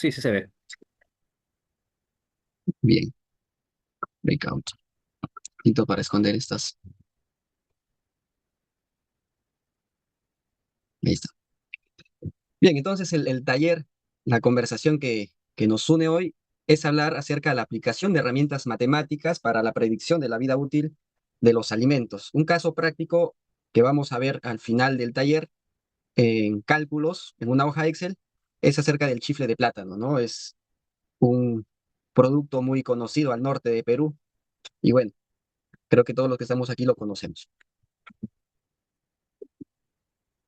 Sí, sí se ve. Bien, breakout. Listo para esconder estas. Ahí está. Bien, entonces el taller, la conversación que nos une hoy es hablar acerca de la aplicación de herramientas matemáticas para la predicción de la vida útil de los alimentos. Un caso práctico que vamos a ver al final del taller en cálculos, en una hoja Excel, es acerca del chifle de plátano, ¿no? Es un producto muy conocido al norte de Perú y bueno, creo que todos los que estamos aquí lo conocemos.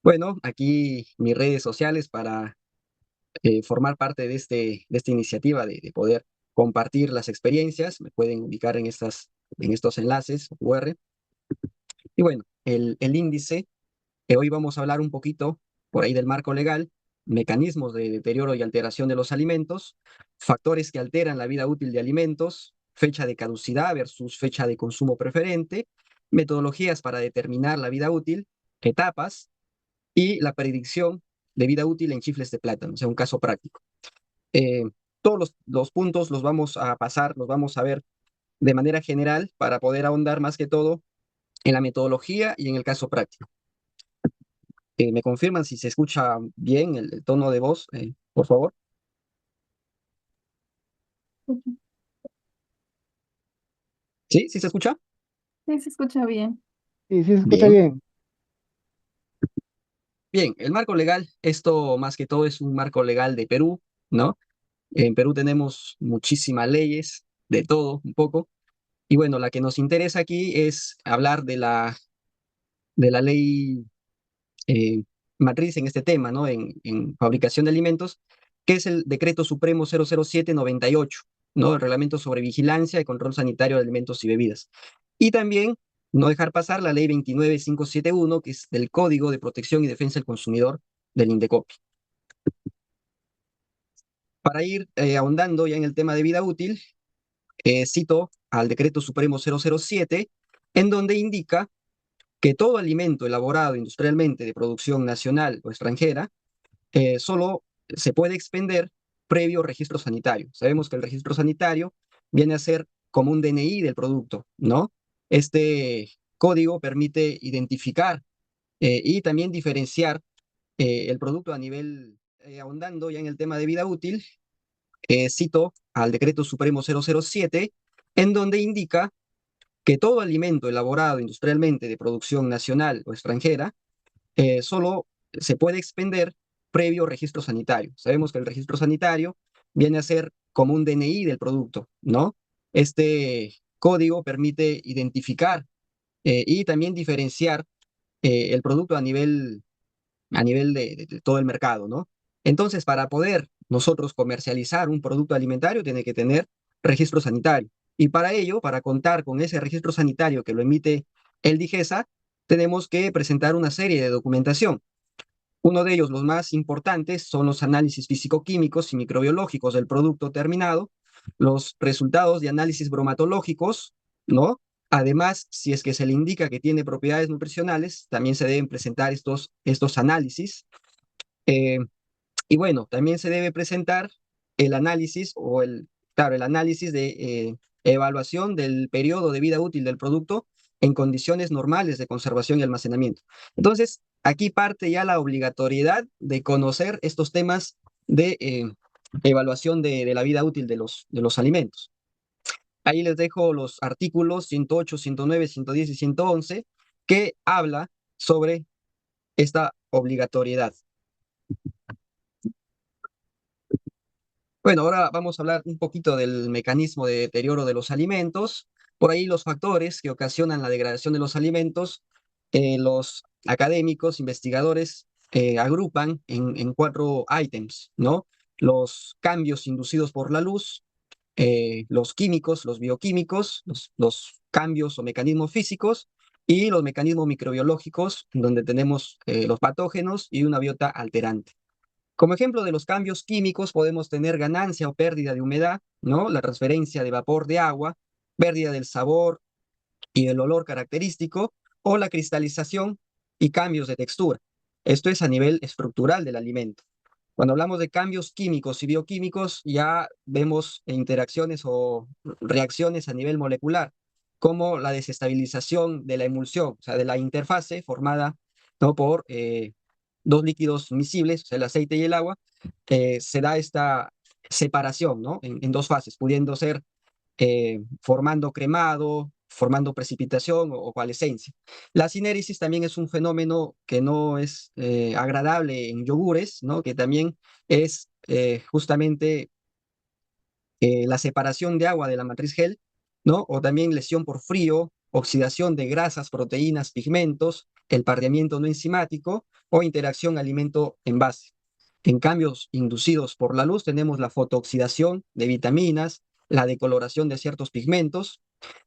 Bueno, aquí mis redes sociales para formar parte de esta iniciativa de poder compartir las experiencias. Me pueden ubicar en estos enlaces UR. Y bueno, el índice, hoy vamos a hablar un poquito por ahí del marco legal, mecanismos de deterioro y alteración de los alimentos, factores que alteran la vida útil de alimentos, fecha de caducidad versus fecha de consumo preferente, metodologías para determinar la vida útil, etapas y la predicción de vida útil en chifles de plátano, o sea, un caso práctico. Eh, todos los puntos los vamos a pasar, los vamos a ver de manera general para poder ahondar más que todo en la metodología y en el caso práctico. ¿Me confirman si se escucha bien el tono de voz, por favor? Ujú. ¿Sí? ¿Sí se escucha? Sí, se escucha bien. Sí, sí se escucha Bien. bien. Bien, el marco legal, esto más que todo es un marco legal de Perú, ¿no? En Perú tenemos muchísimas leyes, de todo, un poco. Y bueno, la que nos interesa aquí es hablar de la ley eh, matriz en este tema, ¿no? En fabricación de alimentos, que es el Decreto Supremo 00798, ¿no? El Reglamento sobre Vigilancia y Control Sanitario de Alimentos y Bebidas. Y también no dejar pasar la Ley 29571, que es del Código de Protección y Defensa del Consumidor del INDECOPI. Para ir ahondando ya en el tema de vida útil, cito al Decreto Supremo 007, en donde indica que todo alimento elaborado industrialmente de producción nacional o extranjera solo se puede expender previo registro sanitario. Sabemos que el registro sanitario viene a ser como un DNI del producto, ¿no? Este código permite identificar y también diferenciar el producto a nivel, ahondando ya en el tema de vida útil, cito al Decreto Supremo 007, en donde indica que todo alimento elaborado industrialmente de producción nacional o extranjera solo se puede expender previo registro sanitario. Sabemos que el registro sanitario viene a ser como un DNI del producto, ¿no? Este código permite identificar y también diferenciar el producto a nivel de todo el mercado, ¿no? Entonces, para poder nosotros comercializar un producto alimentario, tiene que tener registro sanitario. Y para ello, para contar con ese registro sanitario que lo emite el DIGESA, tenemos que presentar una serie de documentación. Uno de ellos, los más importantes, son los análisis físico-químicos y microbiológicos del producto terminado, los resultados de análisis bromatológicos, ¿no? Además, si es que se le indica que tiene propiedades nutricionales, también se deben presentar estos análisis. Eh, y bueno, también se debe presentar el análisis claro, el análisis de evaluación del periodo de vida útil del producto en condiciones normales de conservación y almacenamiento. Entonces, aquí parte ya la obligatoriedad de conocer estos temas de evaluación de la vida útil de los alimentos. Ahí les dejo los artículos 108, 109, 110 y 111 que habla sobre esta obligatoriedad. Bueno, ahora vamos a hablar un poquito del mecanismo de deterioro de los alimentos. Por ahí los factores que ocasionan la degradación de los alimentos, los académicos, investigadores, agrupan en cuatro ítems, ¿no? Los cambios inducidos por la luz, los químicos, los bioquímicos, los cambios o mecanismos físicos y los mecanismos microbiológicos, donde tenemos los patógenos y una biota alterante. Como ejemplo de los cambios químicos podemos tener ganancia o pérdida de humedad, ¿no? La transferencia de vapor de agua, pérdida del sabor y el olor característico, o la cristalización y cambios de textura. Esto es a nivel estructural del alimento. Cuando hablamos de cambios químicos y bioquímicos, ya vemos interacciones o reacciones a nivel molecular, como la desestabilización de la emulsión, o sea, de la interfase formada, ¿no?, por dos líquidos miscibles, o sea, el aceite y el agua. Se da esta separación, ¿no?, en dos fases, pudiendo ser formando cremado, formando precipitación o coalescencia. La sinéresis también es un fenómeno que no es agradable en yogures, ¿no?, que también es justamente la separación de agua de la matriz gel, ¿no?, o también lesión por frío, oxidación de grasas, proteínas, pigmentos, el pardeamiento no enzimático o interacción alimento-envase. En cambios inducidos por la luz tenemos la fotooxidación de vitaminas, la decoloración de ciertos pigmentos,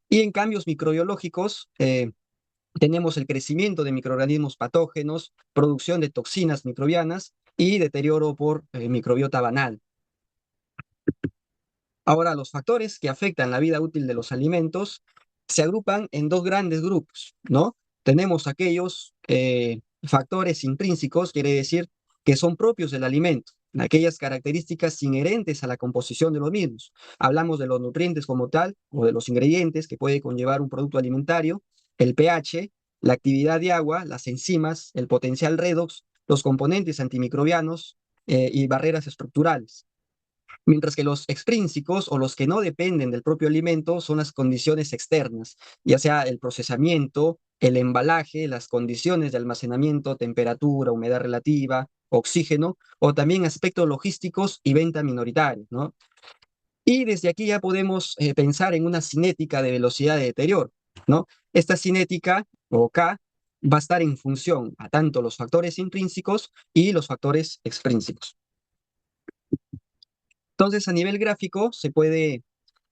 y en cambios microbiológicos tenemos el crecimiento de microorganismos patógenos, producción de toxinas microbianas y deterioro por microbiota banal. Ahora, los factores que afectan la vida útil de los alimentos se agrupan en dos grandes grupos, ¿no? Tenemos aquellos factores intrínsecos, quiere decir que son propios del alimento, aquellas características inherentes a la composición de los mismos. Hablamos de los nutrientes como tal, o de los ingredientes que puede conllevar un producto alimentario, el pH, la actividad de agua, las enzimas, el potencial redox, los componentes antimicrobianos y barreras estructurales. Mientras que los extrínsecos o los que no dependen del propio alimento son las condiciones externas, ya sea el procesamiento, el embalaje, las condiciones de almacenamiento, temperatura, humedad relativa, oxígeno, o también aspectos logísticos y venta minoritaria, ¿no? Y desde aquí ya podemos pensar en una cinética de velocidad de deterioro, ¿no? Esta cinética, o K, va a estar en función a tanto los factores intrínsecos y los factores extrínsecos. Entonces, a nivel gráfico, se puede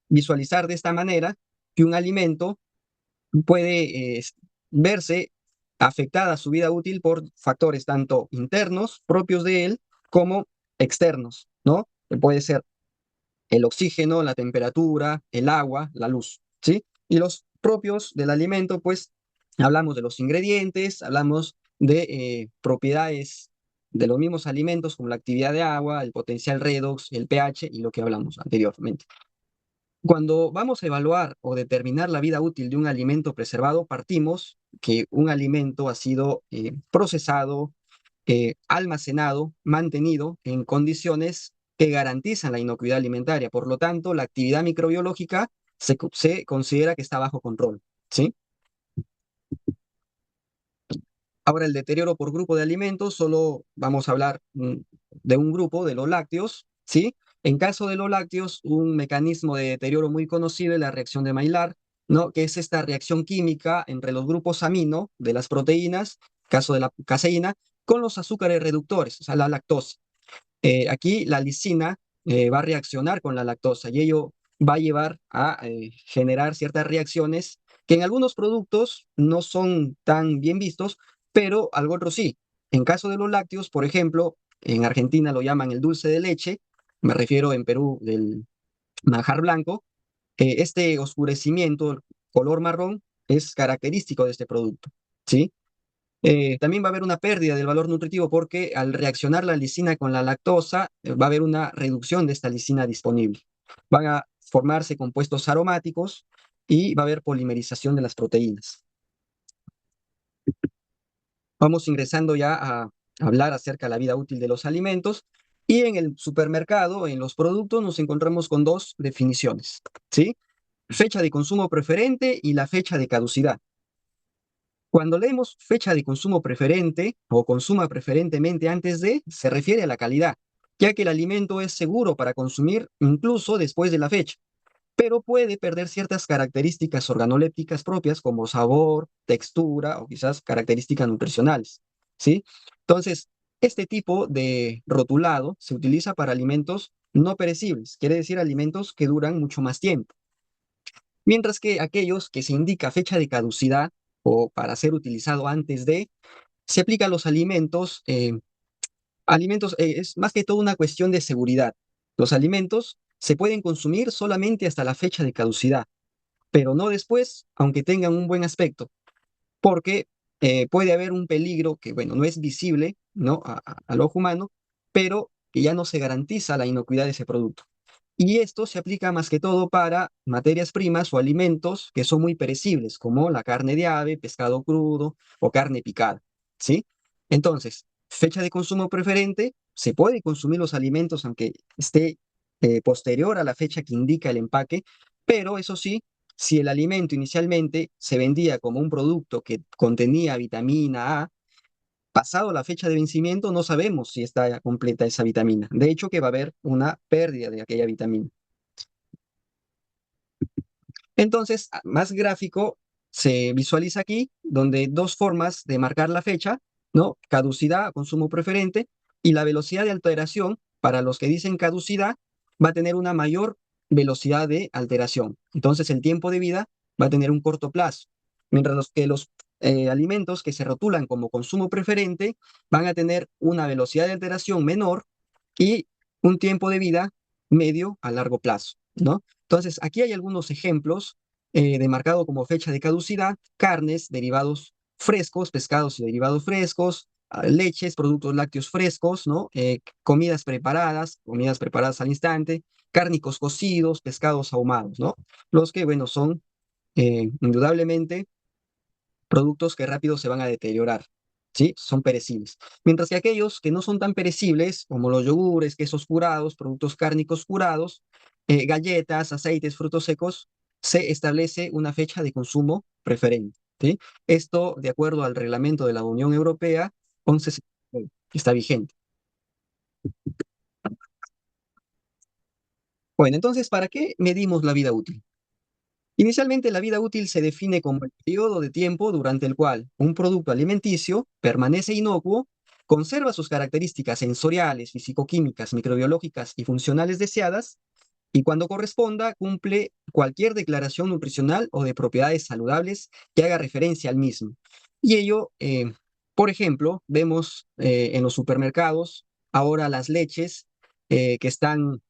visualizar de esta manera que un alimento puede verse afectada su vida útil por factores tanto internos, propios de él, como externos, ¿no? Que puede ser el oxígeno, la temperatura, el agua, la luz, ¿sí? Y los propios del alimento, pues hablamos de los ingredientes, hablamos de propiedades de los mismos alimentos como la actividad de agua, el potencial redox, el pH y lo que hablamos anteriormente. Cuando vamos a evaluar o determinar la vida útil de un alimento preservado, partimos que un alimento ha sido procesado, almacenado, mantenido en condiciones que garantizan la inocuidad alimentaria. Por lo tanto, la actividad microbiológica se considera que está bajo control, ¿sí? Ahora, el deterioro por grupo de alimentos, solo vamos a hablar de un grupo, de los lácteos, ¿sí? En caso de los lácteos, un mecanismo de deterioro muy conocido es la reacción de Maillard, ¿no?, que es esta reacción química entre los grupos amino de las proteínas, caso de la caseína, con los azúcares reductores, o sea, la lactosa. Aquí la lisina va a reaccionar con la lactosa y ello va a llevar a generar ciertas reacciones que en algunos productos no son tan bien vistos, pero algo otro sí. En caso de los lácteos, por ejemplo, en Argentina lo llaman el dulce de leche, me refiero en Perú del manjar blanco, este oscurecimiento, el color marrón, es característico de este producto, ¿sí? También va a haber una pérdida del valor nutritivo porque al reaccionar la lisina con la lactosa, va a haber una reducción de esta lisina disponible. Van a formarse compuestos aromáticos y va a haber polimerización de las proteínas. Vamos ingresando ya a hablar acerca de la vida útil de los alimentos y en el supermercado, en los productos, nos encontramos con dos definiciones, ¿sí? Fecha de consumo preferente y la fecha de caducidad. Cuando leemos fecha de consumo preferente o consuma preferentemente antes de, se refiere a la calidad, ya que el alimento es seguro para consumir incluso después de la fecha, pero puede perder ciertas características organolépticas propias como sabor, textura o quizás características nutricionales, ¿sí? Entonces, este tipo de rotulado se utiliza para alimentos no perecibles, quiere decir alimentos que duran mucho más tiempo. Mientras que aquellos que se indica fecha de caducidad o para ser utilizado antes de, se aplica a los alimentos. Es más que todo una cuestión de seguridad. Los alimentos se pueden consumir solamente hasta la fecha de caducidad, pero no después, aunque tengan un buen aspecto, porque puede haber un peligro que, bueno, no es visible, ¿no?, al ojo humano, pero que ya no se garantiza la inocuidad de ese producto. Y esto se aplica más que todo para materias primas o alimentos que son muy perecibles, como la carne de ave, pescado crudo o carne picada, ¿sí? Entonces, fecha de consumo preferente, se puede consumir los alimentos aunque esté posterior a la fecha que indica el empaque, pero eso sí, si el alimento inicialmente se vendía como un producto que contenía vitamina A, pasado la fecha de vencimiento no sabemos si está completa esa vitamina. De hecho, que va a haber una pérdida de aquella vitamina. Entonces, más gráfico se visualiza aquí, donde dos formas de marcar la fecha, ¿no? Caducidad, consumo preferente, y la velocidad de alteración, para los que dicen caducidad, va a tener una mayor velocidad de alteración. Entonces, el tiempo de vida va a tener un corto plazo, mientras que los alimentos que se rotulan como consumo preferente van a tener una velocidad de alteración menor y un tiempo de vida medio a largo plazo, ¿no? Entonces, aquí hay algunos ejemplos de marcado como fecha de caducidad: carnes, derivados frescos, pescados y derivados frescos, leches, productos lácteos frescos, ¿no? Comidas preparadas al instante, cárnicos cocidos, pescados ahumados, ¿no? Los que, bueno, son indudablemente productos que rápido se van a deteriorar, ¿sí? Son perecibles. Mientras que aquellos que no son tan perecibles, como los yogures, quesos curados, productos cárnicos curados, galletas, aceites, frutos secos, se establece una fecha de consumo preferente, ¿sí? Esto de acuerdo al reglamento de la Unión Europea 1169, que está vigente. Bueno, entonces, ¿para qué medimos la vida útil? Inicialmente, la vida útil se define como el periodo de tiempo durante el cual un producto alimenticio permanece inocuo, conserva sus características sensoriales, fisicoquímicas, microbiológicas y funcionales deseadas, y cuando corresponda cumple cualquier declaración nutricional o de propiedades saludables que haga referencia al mismo. Y ello, por ejemplo, vemos en los supermercados ahora las leches que están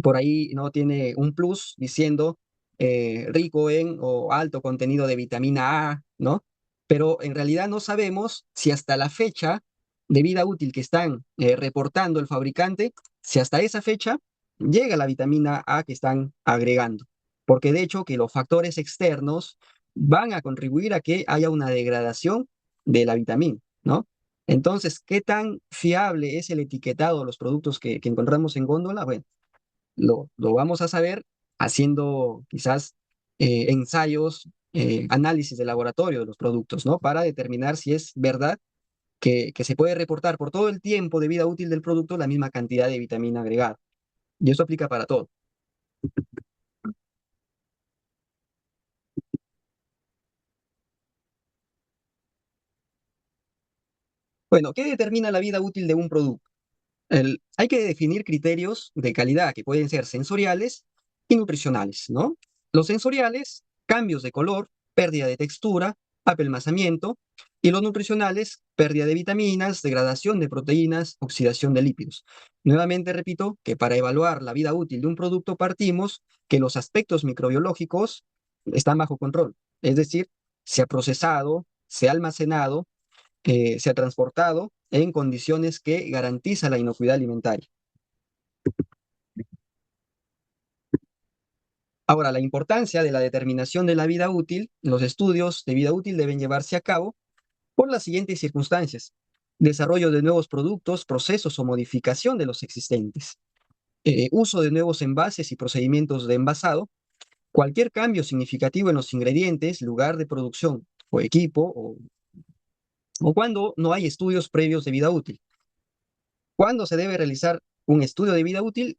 por ahí, no tiene un plus diciendo rico en o alto contenido de vitamina A, ¿no? Pero en realidad no sabemos si hasta la fecha de vida útil que están reportando el fabricante, si hasta esa fecha llega la vitamina A que están agregando. Porque de hecho que los factores externos van a contribuir a que haya una degradación de la vitamina, ¿no? Entonces, ¿qué tan fiable es el etiquetado de los productos que encontramos en góndola? Bueno, lo vamos a saber haciendo quizás ensayos, análisis de laboratorio de los productos, ¿no? Para determinar si es verdad que se puede reportar por todo el tiempo de vida útil del producto la misma cantidad de vitamina agregada. Y eso aplica para todo. Bueno, ¿qué determina la vida útil de un producto? Hay que definir criterios de calidad que pueden ser sensoriales y nutricionales, ¿no? Los sensoriales, cambios de color, pérdida de textura, apelmazamiento, y los nutricionales, pérdida de vitaminas, degradación de proteínas, oxidación de lípidos. Nuevamente repito que para evaluar la vida útil de un producto partimos que los aspectos microbiológicos están bajo control, es decir, se ha procesado, se ha almacenado, se ha transportado en condiciones que garantizan la inocuidad alimentaria. Ahora, la importancia de la determinación de la vida útil, los estudios de vida útil deben llevarse a cabo por las siguientes circunstancias: desarrollo de nuevos productos, procesos o modificación de los existentes, uso de nuevos envases y procedimientos de envasado, cualquier cambio significativo en los ingredientes, lugar de producción o equipo, o cuando no hay estudios previos de vida útil. ¿Cuándo se debe realizar un estudio de vida útil?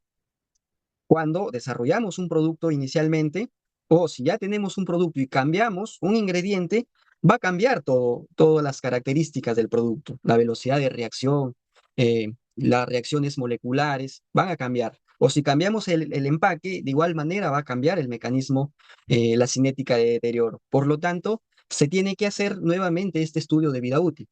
Cuando desarrollamos un producto inicialmente, o si ya tenemos un producto y cambiamos un ingrediente, va a cambiar todas las características del producto, la velocidad de reacción, las reacciones moleculares van a cambiar. O si cambiamos el empaque, de igual manera va a cambiar el mecanismo, la cinética de deterioro. Por lo tanto, se tiene que hacer nuevamente este estudio de vida útil.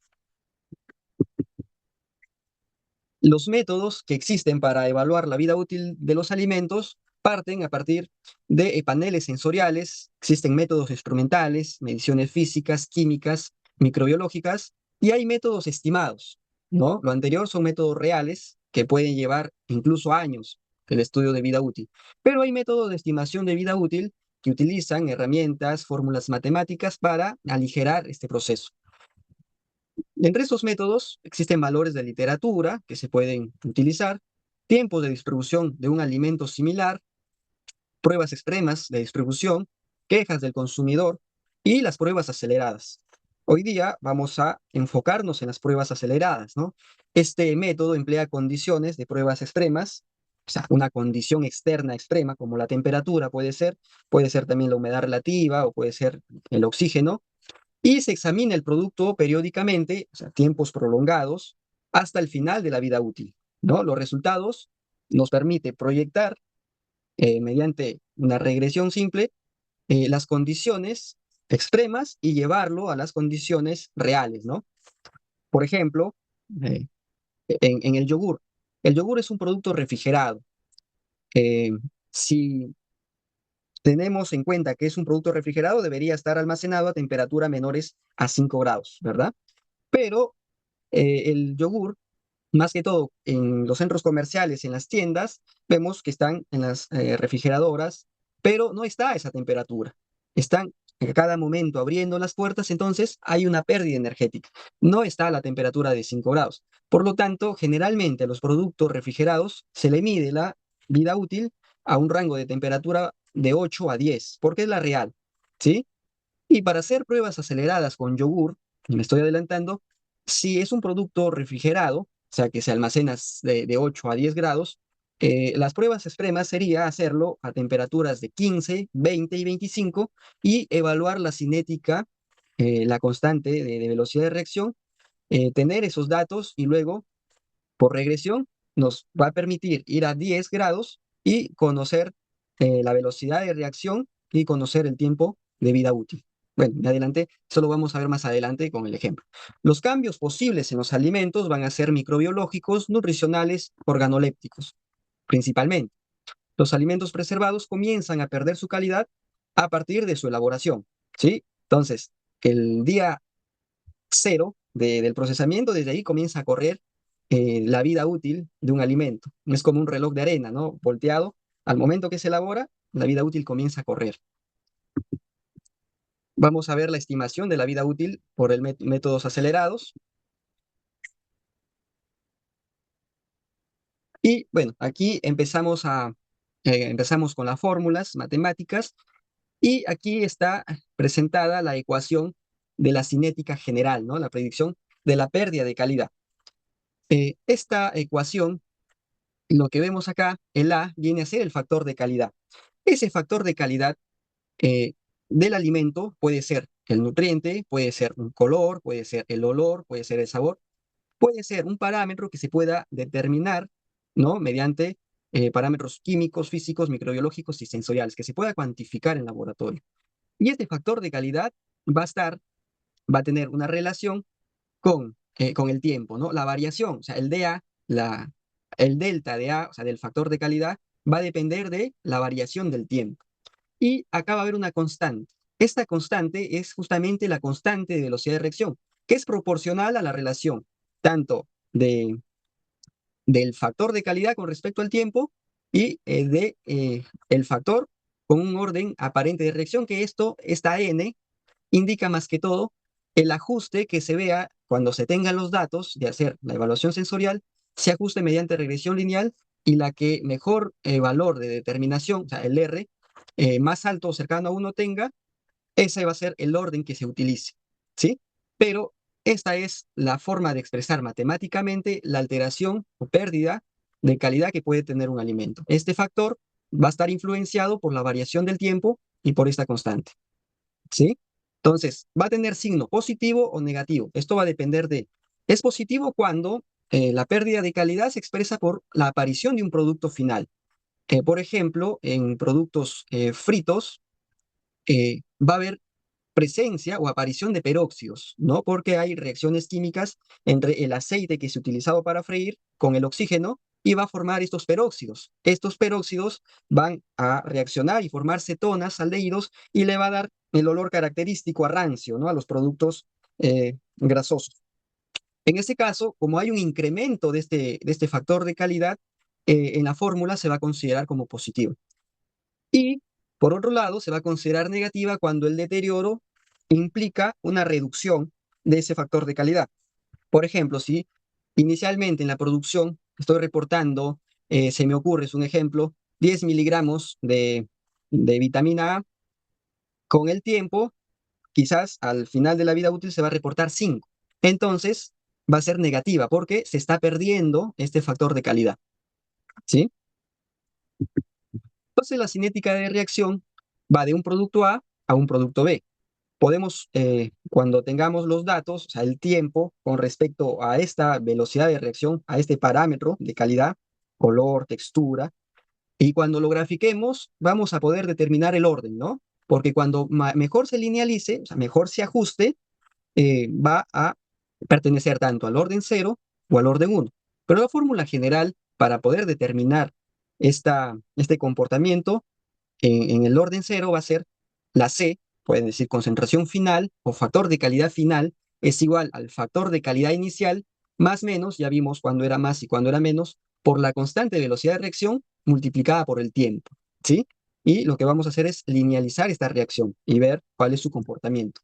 Los métodos que existen para evaluar la vida útil de los alimentos parten a partir de paneles sensoriales. Existen métodos instrumentales, mediciones físicas, químicas, microbiológicas, y hay métodos estimados, ¿no? Lo anterior son métodos reales, que pueden llevar incluso años el estudio de vida útil. Pero hay métodos de estimación de vida útil que utilizan herramientas, fórmulas matemáticas para aligerar este proceso. Entre estos métodos existen valores de literatura que se pueden utilizar, tiempos de distribución de un alimento similar, pruebas extremas de distribución, quejas del consumidor y las pruebas aceleradas. Hoy día vamos a enfocarnos en las pruebas aceleradas, ¿no? Este método emplea condiciones de pruebas extremas, o sea, una condición externa extrema como la temperatura puede ser también la humedad relativa o puede ser el oxígeno, y se examina el producto periódicamente, o sea, tiempos prolongados, hasta el final de la vida útil, ¿no? Los resultados nos permite proyectar mediante una regresión simple las condiciones extremas y llevarlo a las condiciones reales, ¿no? Por ejemplo, eh, en el yogur es un producto refrigerado. Eh, si tenemos en cuenta que es un producto refrigerado, debería estar almacenado a temperatura menores a 5 grados, ¿verdad? Pero el yogur, más que todo en los centros comerciales, en las tiendas, vemos que están en las refrigeradoras, pero no está a esa temperatura. Están a cada momento abriendo las puertas, entonces hay una pérdida energética. No está a la temperatura de 5 grados. Por lo tanto, generalmente a los productos refrigerados se le mide la vida útil a un rango de temperatura de 8 a 10, porque es la real, ¿sí? Y para hacer pruebas aceleradas con yogur, y me estoy adelantando, si es un producto refrigerado, o sea que se almacena de 8 a 10 grados, las pruebas extremas sería hacerlo a temperaturas de 15, 20 y 25 y evaluar la cinética, la constante de velocidad de reacción, tener esos datos y luego por regresión nos va a permitir ir a 10 grados y conocer la velocidad de reacción y conocer el tiempo de vida útil. Bueno, me adelanté, eso lo vamos a ver más adelante con el ejemplo. Los cambios posibles en los alimentos van a ser microbiológicos, nutricionales, organolépticos, principalmente. Los alimentos preservados comienzan a perder su calidad a partir de su elaboración, ¿sí? Entonces, el día cero del procesamiento, desde ahí comienza a correr la vida útil de un alimento. Es como un reloj de arena, ¿no? Volteado. Al momento que se elabora, la vida útil comienza a correr. Vamos a ver la estimación de la vida útil por el métodos acelerados. Y bueno, aquí empezamos con las fórmulas matemáticas y aquí está presentada la ecuación de la cinética general, ¿no? La predicción de la pérdida de calidad. Esta ecuación, lo que vemos acá, el A, viene a ser el factor de calidad. Ese factor de calidad eh, del alimento puede ser el nutriente, puede ser un color, puede ser el olor, puede ser el sabor, puede ser un parámetro que se pueda determinar, ¿no? Mediante parámetros químicos, físicos, microbiológicos y sensoriales, que se pueda cuantificar en laboratorio. Y este factor de calidad va a va a tener una relación con el tiempo, ¿no? La variación, o sea, el DA, el delta de A, o sea, del factor de calidad, va a depender de la variación del tiempo. Y acá va a haber una constante. Esta constante es justamente la constante de velocidad de reacción, que es proporcional a la relación tanto del factor de calidad con respecto al tiempo y el factor con un orden aparente de reacción, que esta n, indica más que todo el ajuste que se vea cuando se tengan los datos de hacer la evaluación sensorial, se ajuste mediante regresión lineal y la que mejor valor de determinación, o sea, el R, más alto o cercano a uno tenga, ese va a ser el orden que se utilice, ¿sí? Pero esta es la forma de expresar matemáticamente la alteración o pérdida de calidad que puede tener un alimento. Este factor va a estar influenciado por la variación del tiempo y por esta constante. ¿Sí? Entonces, va a tener signo positivo o negativo. Esto va a depender de, es positivo cuando la pérdida de calidad se expresa por la aparición de un producto final. Por ejemplo, en productos fritos va a haber presencia o aparición de peróxidos, ¿no? Porque hay reacciones químicas entre el aceite que se utilizaba para freír con el oxígeno y va a formar estos peróxidos. Estos peróxidos van a reaccionar y formar cetonas, aldehídos, y le va a dar el olor característico a rancio, ¿no? A los productos grasosos. En este caso, como hay un incremento de este factor de calidad, en la fórmula se va a considerar como positivo. Y por otro lado, se va a considerar negativa cuando el deterioro implica una reducción de ese factor de calidad. Por ejemplo, si inicialmente en la producción estoy reportando, se me ocurre, es un ejemplo, 10 miligramos de vitamina A, con el tiempo, quizás al final de la vida útil se va a reportar 5. Entonces, va a ser negativa porque se está perdiendo este factor de calidad, ¿sí? Entonces, la cinética de reacción va de un producto A un producto B. Podemos, cuando tengamos los datos, o sea, el tiempo con respecto a esta velocidad de reacción, a este parámetro de calidad, color, textura, y cuando lo grafiquemos, vamos a poder determinar el orden, ¿no? Porque cuando mejor se linealice, o sea, mejor se ajuste, va a pertenecer tanto al orden cero o al orden uno. Pero la fórmula general para poder determinar este comportamiento en el orden cero va a ser la C, pueden decir concentración final o factor de calidad final, es igual al factor de calidad inicial más menos, ya vimos cuándo era más y cuándo era menos, por la constante de velocidad de reacción multiplicada por el tiempo, ¿sí? Y lo que vamos a hacer es linealizar esta reacción y ver cuál es su comportamiento.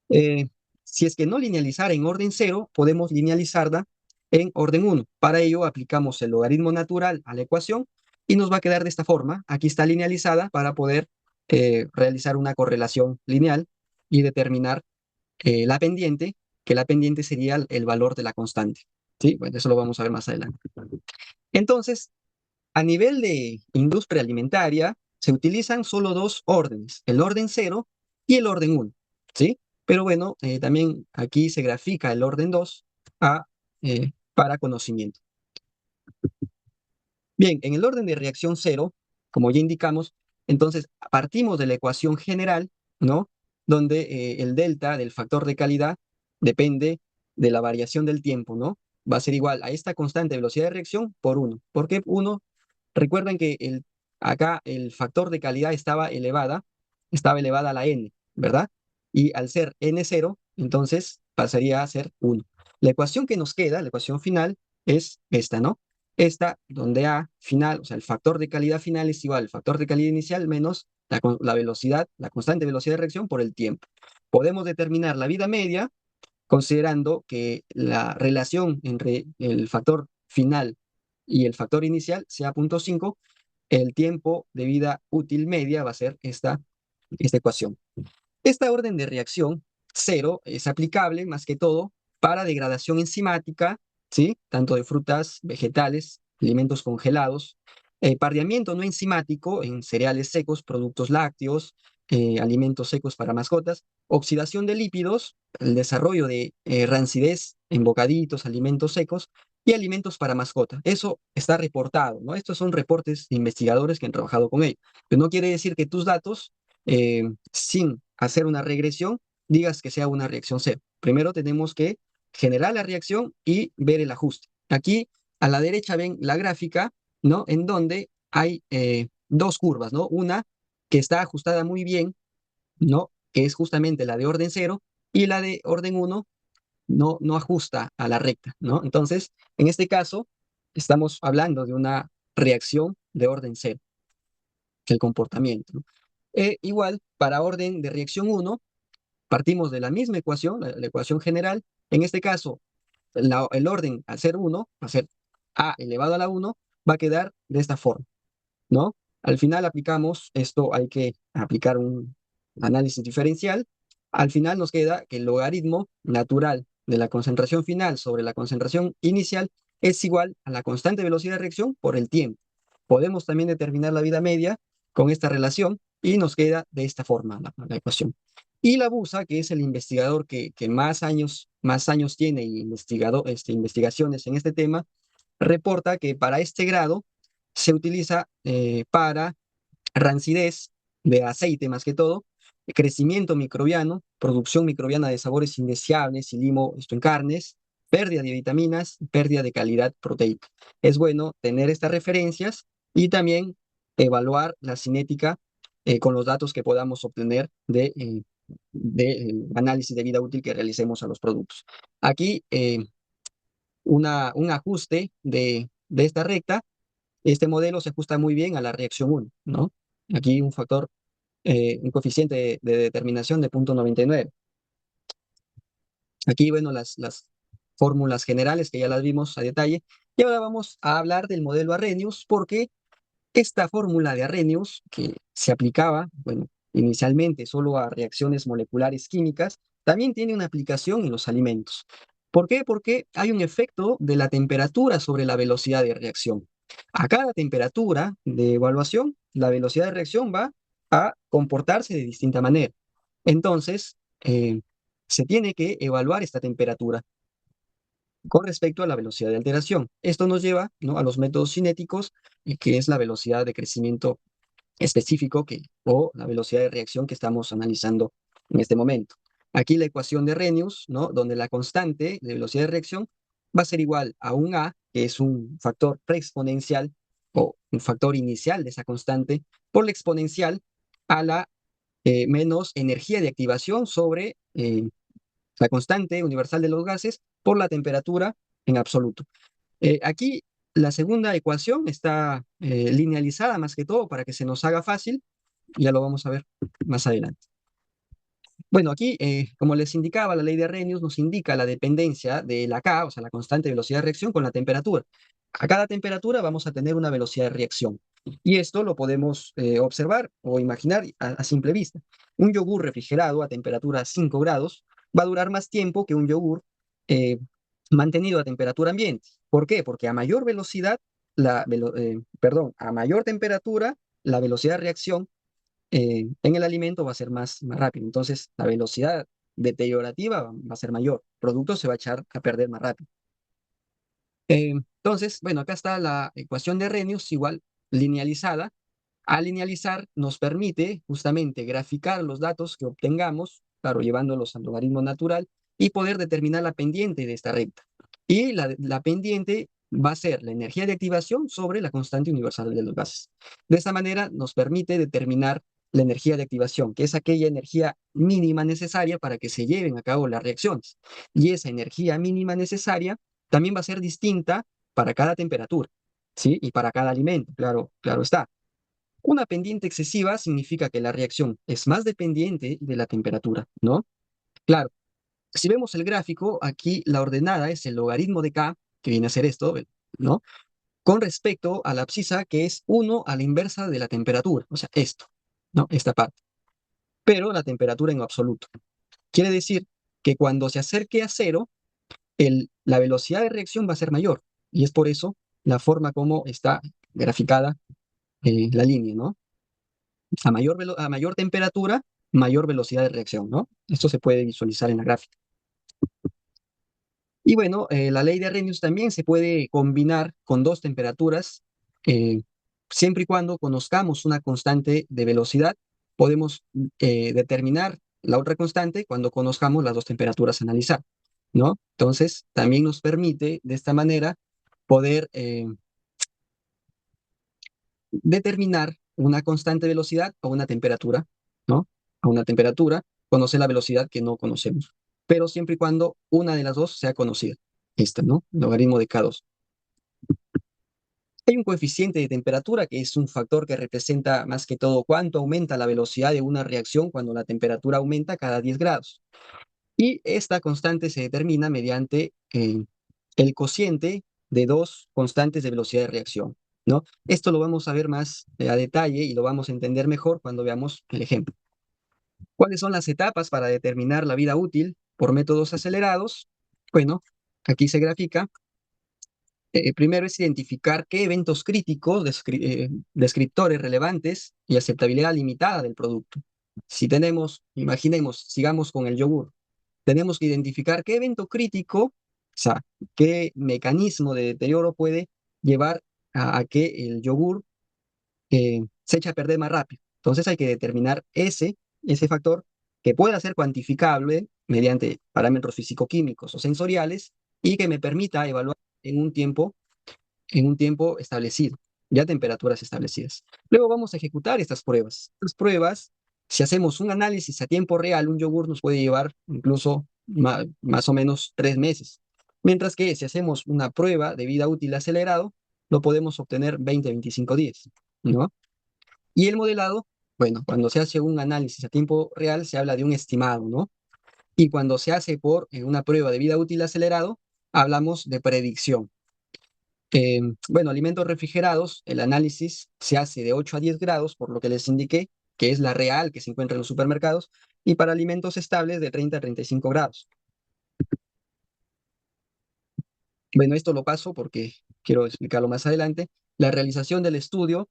Eh, si es que no linealizar en orden cero, podemos linealizarla en orden uno. Para ello aplicamos el logaritmo natural a la ecuación y nos va a quedar de esta forma. Aquí está linealizada para poder realizar una correlación lineal y determinar la pendiente, que la pendiente sería el valor de la constante. ¿Sí? Bueno, eso lo vamos a ver más adelante. Entonces, a nivel de industria alimentaria, se utilizan solo dos órdenes, el orden cero y el orden uno, ¿sí? Pero bueno, también aquí se grafica el orden 2 para conocimiento. Bien, en el orden de reacción cero, como ya indicamos, entonces partimos de la ecuación general, ¿no? Donde el delta del factor de calidad depende de la variación del tiempo, ¿no? Va a ser igual a esta constante de velocidad de reacción por 1. ¿Por qué 1? Recuerden que acá el factor de calidad estaba elevada a la n, ¿verdad? Y al ser n0, entonces pasaría a ser 1. La ecuación que nos queda, la ecuación final, es esta, ¿no? Esta, donde A final, o sea, el factor de calidad final es igual al factor de calidad inicial menos la velocidad, la constante velocidad de reacción por el tiempo. Podemos determinar la vida media considerando que la relación entre el factor final y el factor inicial sea 0.5, el tiempo de vida útil media va a ser esta ecuación. Esta orden de reacción cero es aplicable más que todo para degradación enzimática, ¿sí? Tanto de frutas, vegetales, alimentos congelados, pardeamiento no enzimático en cereales secos, productos lácteos, alimentos secos para mascotas, oxidación de lípidos, el desarrollo de rancidez en bocaditos, alimentos secos y alimentos para mascota. Eso está reportado, ¿no? Estos son reportes de investigadores que han trabajado con ello. Pero no quiere decir que tus datos sin hacer una regresión, digas que sea una reacción cero. Primero tenemos que generar la reacción y ver el ajuste. Aquí a la derecha ven la gráfica, ¿no? En donde hay dos curvas, ¿no? Una que está ajustada muy bien, ¿no? Que es justamente la de orden cero y la de orden uno no ajusta a la recta, ¿no? Entonces, en este caso, estamos hablando de una reacción de orden cero, el comportamiento, ¿no? Igual, para orden de reacción uno partimos de la misma ecuación, la ecuación general. En este caso, el orden al ser 1, a ser a elevado a la 1, va a quedar de esta forma, ¿no? Al final aplicamos, esto hay que aplicar un análisis diferencial. Al final nos queda que el logaritmo natural de la concentración final sobre la concentración inicial es igual a la constante velocidad de reacción por el tiempo. Podemos también determinar la vida media con esta relación y nos queda de esta forma la ecuación. Y la BUSA, que es el investigador que más años tiene y investigaciones en este tema, reporta que para este grado se utiliza para rancidez de aceite más que todo, crecimiento microbiano, producción microbiana de sabores indeseables y limo esto en carnes, pérdida de vitaminas, pérdida de calidad proteica. Es bueno tener estas referencias y también evaluar la cinética con los datos que podamos obtener del análisis de vida útil que realicemos a los productos. Aquí un ajuste de esta recta. Este modelo se ajusta muy bien a la reacción 1, ¿no? Aquí un factor, un coeficiente de determinación de 0,99. Aquí, bueno, las fórmulas generales que ya las vimos a detalle. Y ahora vamos a hablar del modelo Arrhenius, porque esta fórmula de Arrhenius, que se aplicaba, bueno, inicialmente solo a reacciones moleculares químicas, también tiene una aplicación en los alimentos. ¿Por qué? Porque hay un efecto de la temperatura sobre la velocidad de reacción. A cada temperatura de evaluación, la velocidad de reacción va a comportarse de distinta manera. Entonces, se tiene que evaluar esta temperatura con respecto a la velocidad de alteración. Esto nos lleva, ¿no?, a los métodos cinéticos, que es la velocidad de crecimiento específico o la velocidad de reacción que estamos analizando en este momento. Aquí la ecuación de Arrhenius, ¿no?, donde la constante de velocidad de reacción va a ser igual a un A, que es un factor preexponencial o un factor inicial de esa constante, por la exponencial a la menos energía de activación sobre la constante universal de los gases por la temperatura en absoluto. Aquí la segunda ecuación está linealizada más que todo para que se nos haga fácil. Ya lo vamos a ver más adelante. Bueno, aquí, como les indicaba, la ley de Arrhenius nos indica la dependencia de la K, o sea, la constante de velocidad de reacción con la temperatura. A cada temperatura vamos a tener una velocidad de reacción. Y esto lo podemos observar o imaginar a simple vista. Un yogur refrigerado a temperatura 5 grados va a durar más tiempo que un yogur eh, mantenido a temperatura ambiente. ¿Por qué? Porque a mayor velocidad, perdón, a mayor temperatura, la velocidad de reacción en el alimento va a ser más rápido. Entonces, la velocidad deteriorativa va a ser mayor. El producto se va a echar a perder más rápido. Entonces, bueno, acá está la ecuación de Arrhenius, igual linealizada. Al linealizar nos permite justamente graficar los datos que obtengamos, claro, llevándolos al logaritmo natural, y poder determinar la pendiente de esta recta. Y la pendiente va a ser la energía de activación sobre la constante universal de los gases. De esta manera nos permite determinar la energía de activación, que es aquella energía mínima necesaria para que se lleven a cabo las reacciones. Y esa energía mínima necesaria también va a ser distinta para cada temperatura, ¿sí? Y para cada alimento, claro, claro está. Una pendiente excesiva significa que la reacción es más dependiente de la temperatura, ¿no? Claro, si vemos el gráfico, aquí la ordenada es el logaritmo de K, que viene a ser esto, ¿no? Con respecto a la abscisa, que es 1 a la inversa de la temperatura, o sea, esto, ¿no? Esta parte. Pero la temperatura en absoluto. Quiere decir que cuando se acerque a cero, la velocidad de reacción va a ser mayor. Y es por eso la forma como está graficada la línea, ¿no? A mayor temperatura, mayor velocidad de reacción, ¿no? Esto se puede visualizar en la gráfica. Y bueno, la ley de Arrhenius también se puede combinar con dos temperaturas, eh, siempre y cuando conozcamos una constante de velocidad, podemos determinar la otra constante cuando conozcamos las dos temperaturas a analizar, ¿no? Entonces, también nos permite de esta manera poder determinar una constante velocidad o una temperatura, ¿no? A una temperatura, conocer la velocidad que no conocemos, pero siempre y cuando una de las dos sea conocida. Esta, ¿no? El logaritmo de K2. Hay un coeficiente de temperatura que es un factor que representa más que todo cuánto aumenta la velocidad de una reacción cuando la temperatura aumenta cada 10 grados. Y esta constante se determina mediante el cociente de dos constantes de velocidad de reacción, ¿no? Esto lo vamos a ver más a detalle y lo vamos a entender mejor cuando veamos el ejemplo. ¿Cuáles son las etapas para determinar la vida útil por métodos acelerados? Bueno, aquí se grafica. Primero es identificar qué eventos críticos, descriptores relevantes y aceptabilidad limitada del producto. Si tenemos, imaginemos, sigamos con el yogur, tenemos que identificar qué evento crítico, o sea, qué mecanismo de deterioro puede llevar a que el yogur se eche a perder más rápido. Entonces hay que determinar ese factor que pueda ser cuantificable mediante parámetros físico-químicos o sensoriales y que me permita evaluar en un tiempo, en un tiempo establecido, ya temperaturas establecidas. Luego vamos a ejecutar estas pruebas. Estas pruebas Si hacemos un análisis a tiempo real, un yogur nos puede llevar incluso más o menos 3 meses. Mientras que si hacemos una prueba de vida útil acelerado, lo podemos obtener 20, 25 días, ¿no? Y el modelado, bueno, cuando se hace un análisis a tiempo real, se habla de un estimado, ¿no? Y cuando se hace por una prueba de vida útil acelerado, hablamos de predicción. Bueno, alimentos refrigerados, el análisis se hace de 8 a 10 grados, por lo que les indiqué, que es la real que se encuentra en los supermercados, y para alimentos estables de 30 a 35 grados. Bueno, esto lo paso porque quiero explicarlo más adelante. La realización del estudio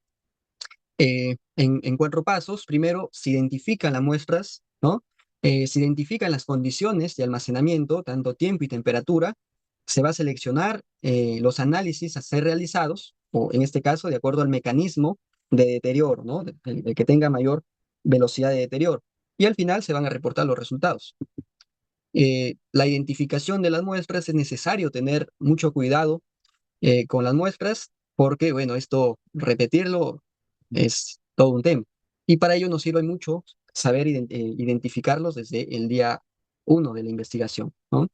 en 4 pasos. Primero, se identifican las muestras, ¿no? Se identifican las condiciones de almacenamiento, tanto tiempo y temperatura. Se va a seleccionar los análisis a ser realizados, o en este caso, de acuerdo al mecanismo de deterioro, ¿no? El que tenga mayor velocidad de deterioro. Y al final se van a reportar los resultados. La identificación de las muestras es necesario tener mucho cuidado con las muestras, porque, bueno, esto, repetirlo es todo un tema. Y para ello nos sirve mucho saber identificarlos desde el día uno de la investigación, ¿no?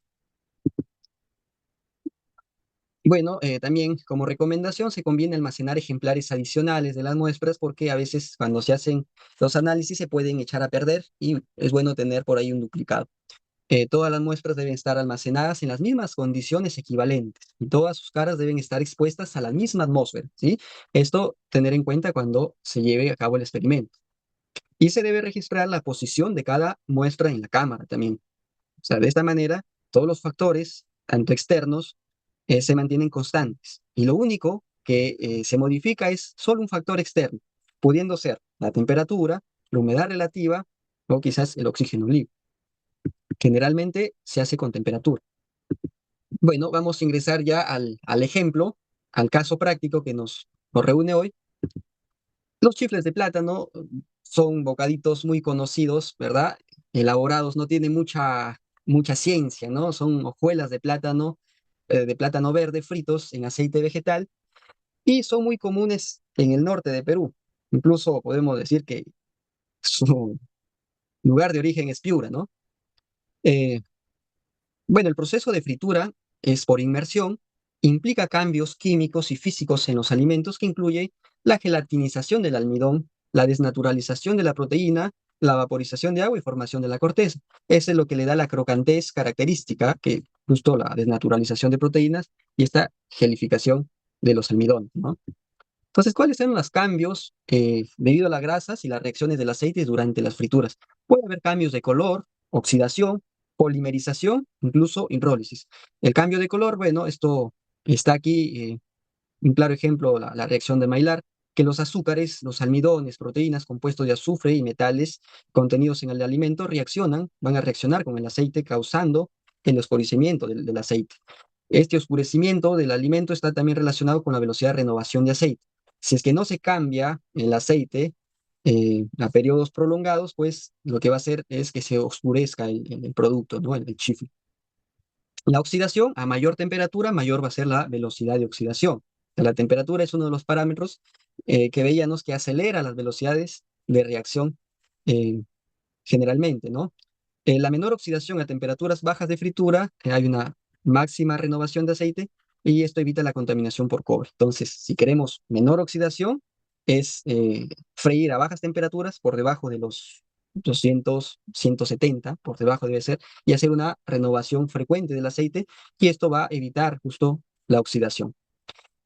Bueno, también como recomendación se conviene almacenar ejemplares adicionales de las muestras porque a veces cuando se hacen los análisis se pueden echar a perder y es bueno tener por ahí un duplicado. Todas las muestras deben estar almacenadas en las mismas condiciones equivalentes y todas sus caras deben estar expuestas a la misma atmósfera, ¿sí? Esto tener en cuenta cuando se lleve a cabo el experimento. Y se debe registrar la posición de cada muestra en la cámara también. O sea, de esta manera, todos los factores, tanto externos, se mantienen constantes. Y lo único que se modifica es solo un factor externo, pudiendo ser la temperatura, la humedad relativa o quizás el oxígeno libre. Generalmente se hace con temperatura. Bueno, vamos a ingresar ya al ejemplo, al caso práctico que nos reúne hoy. Los chifles de plátano son bocaditos muy conocidos, ¿verdad? Elaborados, no tienen mucha ciencia, ¿no? Son hojuelas de plátano verde fritos en aceite vegetal y son muy comunes en el norte de Perú. Incluso podemos decir que su lugar de origen es Piura, ¿no? Eh, Bueno, el proceso de fritura es por inmersión, implica cambios químicos y físicos en los alimentos que incluye la gelatinización del almidón, la desnaturalización de la proteína, la vaporización de agua y formación de la corteza. Eso es lo que le da la crocantez característica, que justo la desnaturalización de proteínas y esta gelificación de los almidones, ¿no? Entonces, ¿cuáles son los cambios debido a las grasas y las reacciones del aceite durante las frituras? Puede haber cambios de color, oxidación, polimerización, incluso hidrólisis. El cambio de color, bueno, esto está aquí, un claro ejemplo, la reacción de Maillard, que los azúcares, los almidones, proteínas compuestos de azufre y metales contenidos en el alimento van a reaccionar con el aceite, causando el oscurecimiento del aceite. Este oscurecimiento del alimento está también relacionado con la velocidad de renovación de aceite. Si es que no se cambia el aceite a periodos prolongados, pues lo que va a hacer es que se oscurezca el producto, ¿no? El chifle. La oxidación, a mayor temperatura, mayor va a ser la velocidad de oxidación. La temperatura es uno de los parámetros que veíamos que acelera las velocidades de reacción eh, generalmente, ¿no? La menor oxidación a temperaturas bajas de fritura, hay una máxima renovación de aceite y esto evita la contaminación por cobre. Entonces, si queremos menor oxidación, es freír a bajas temperaturas por debajo de los 200, 170, por debajo debe ser, y hacer una renovación frecuente del aceite y esto va a evitar justo la oxidación.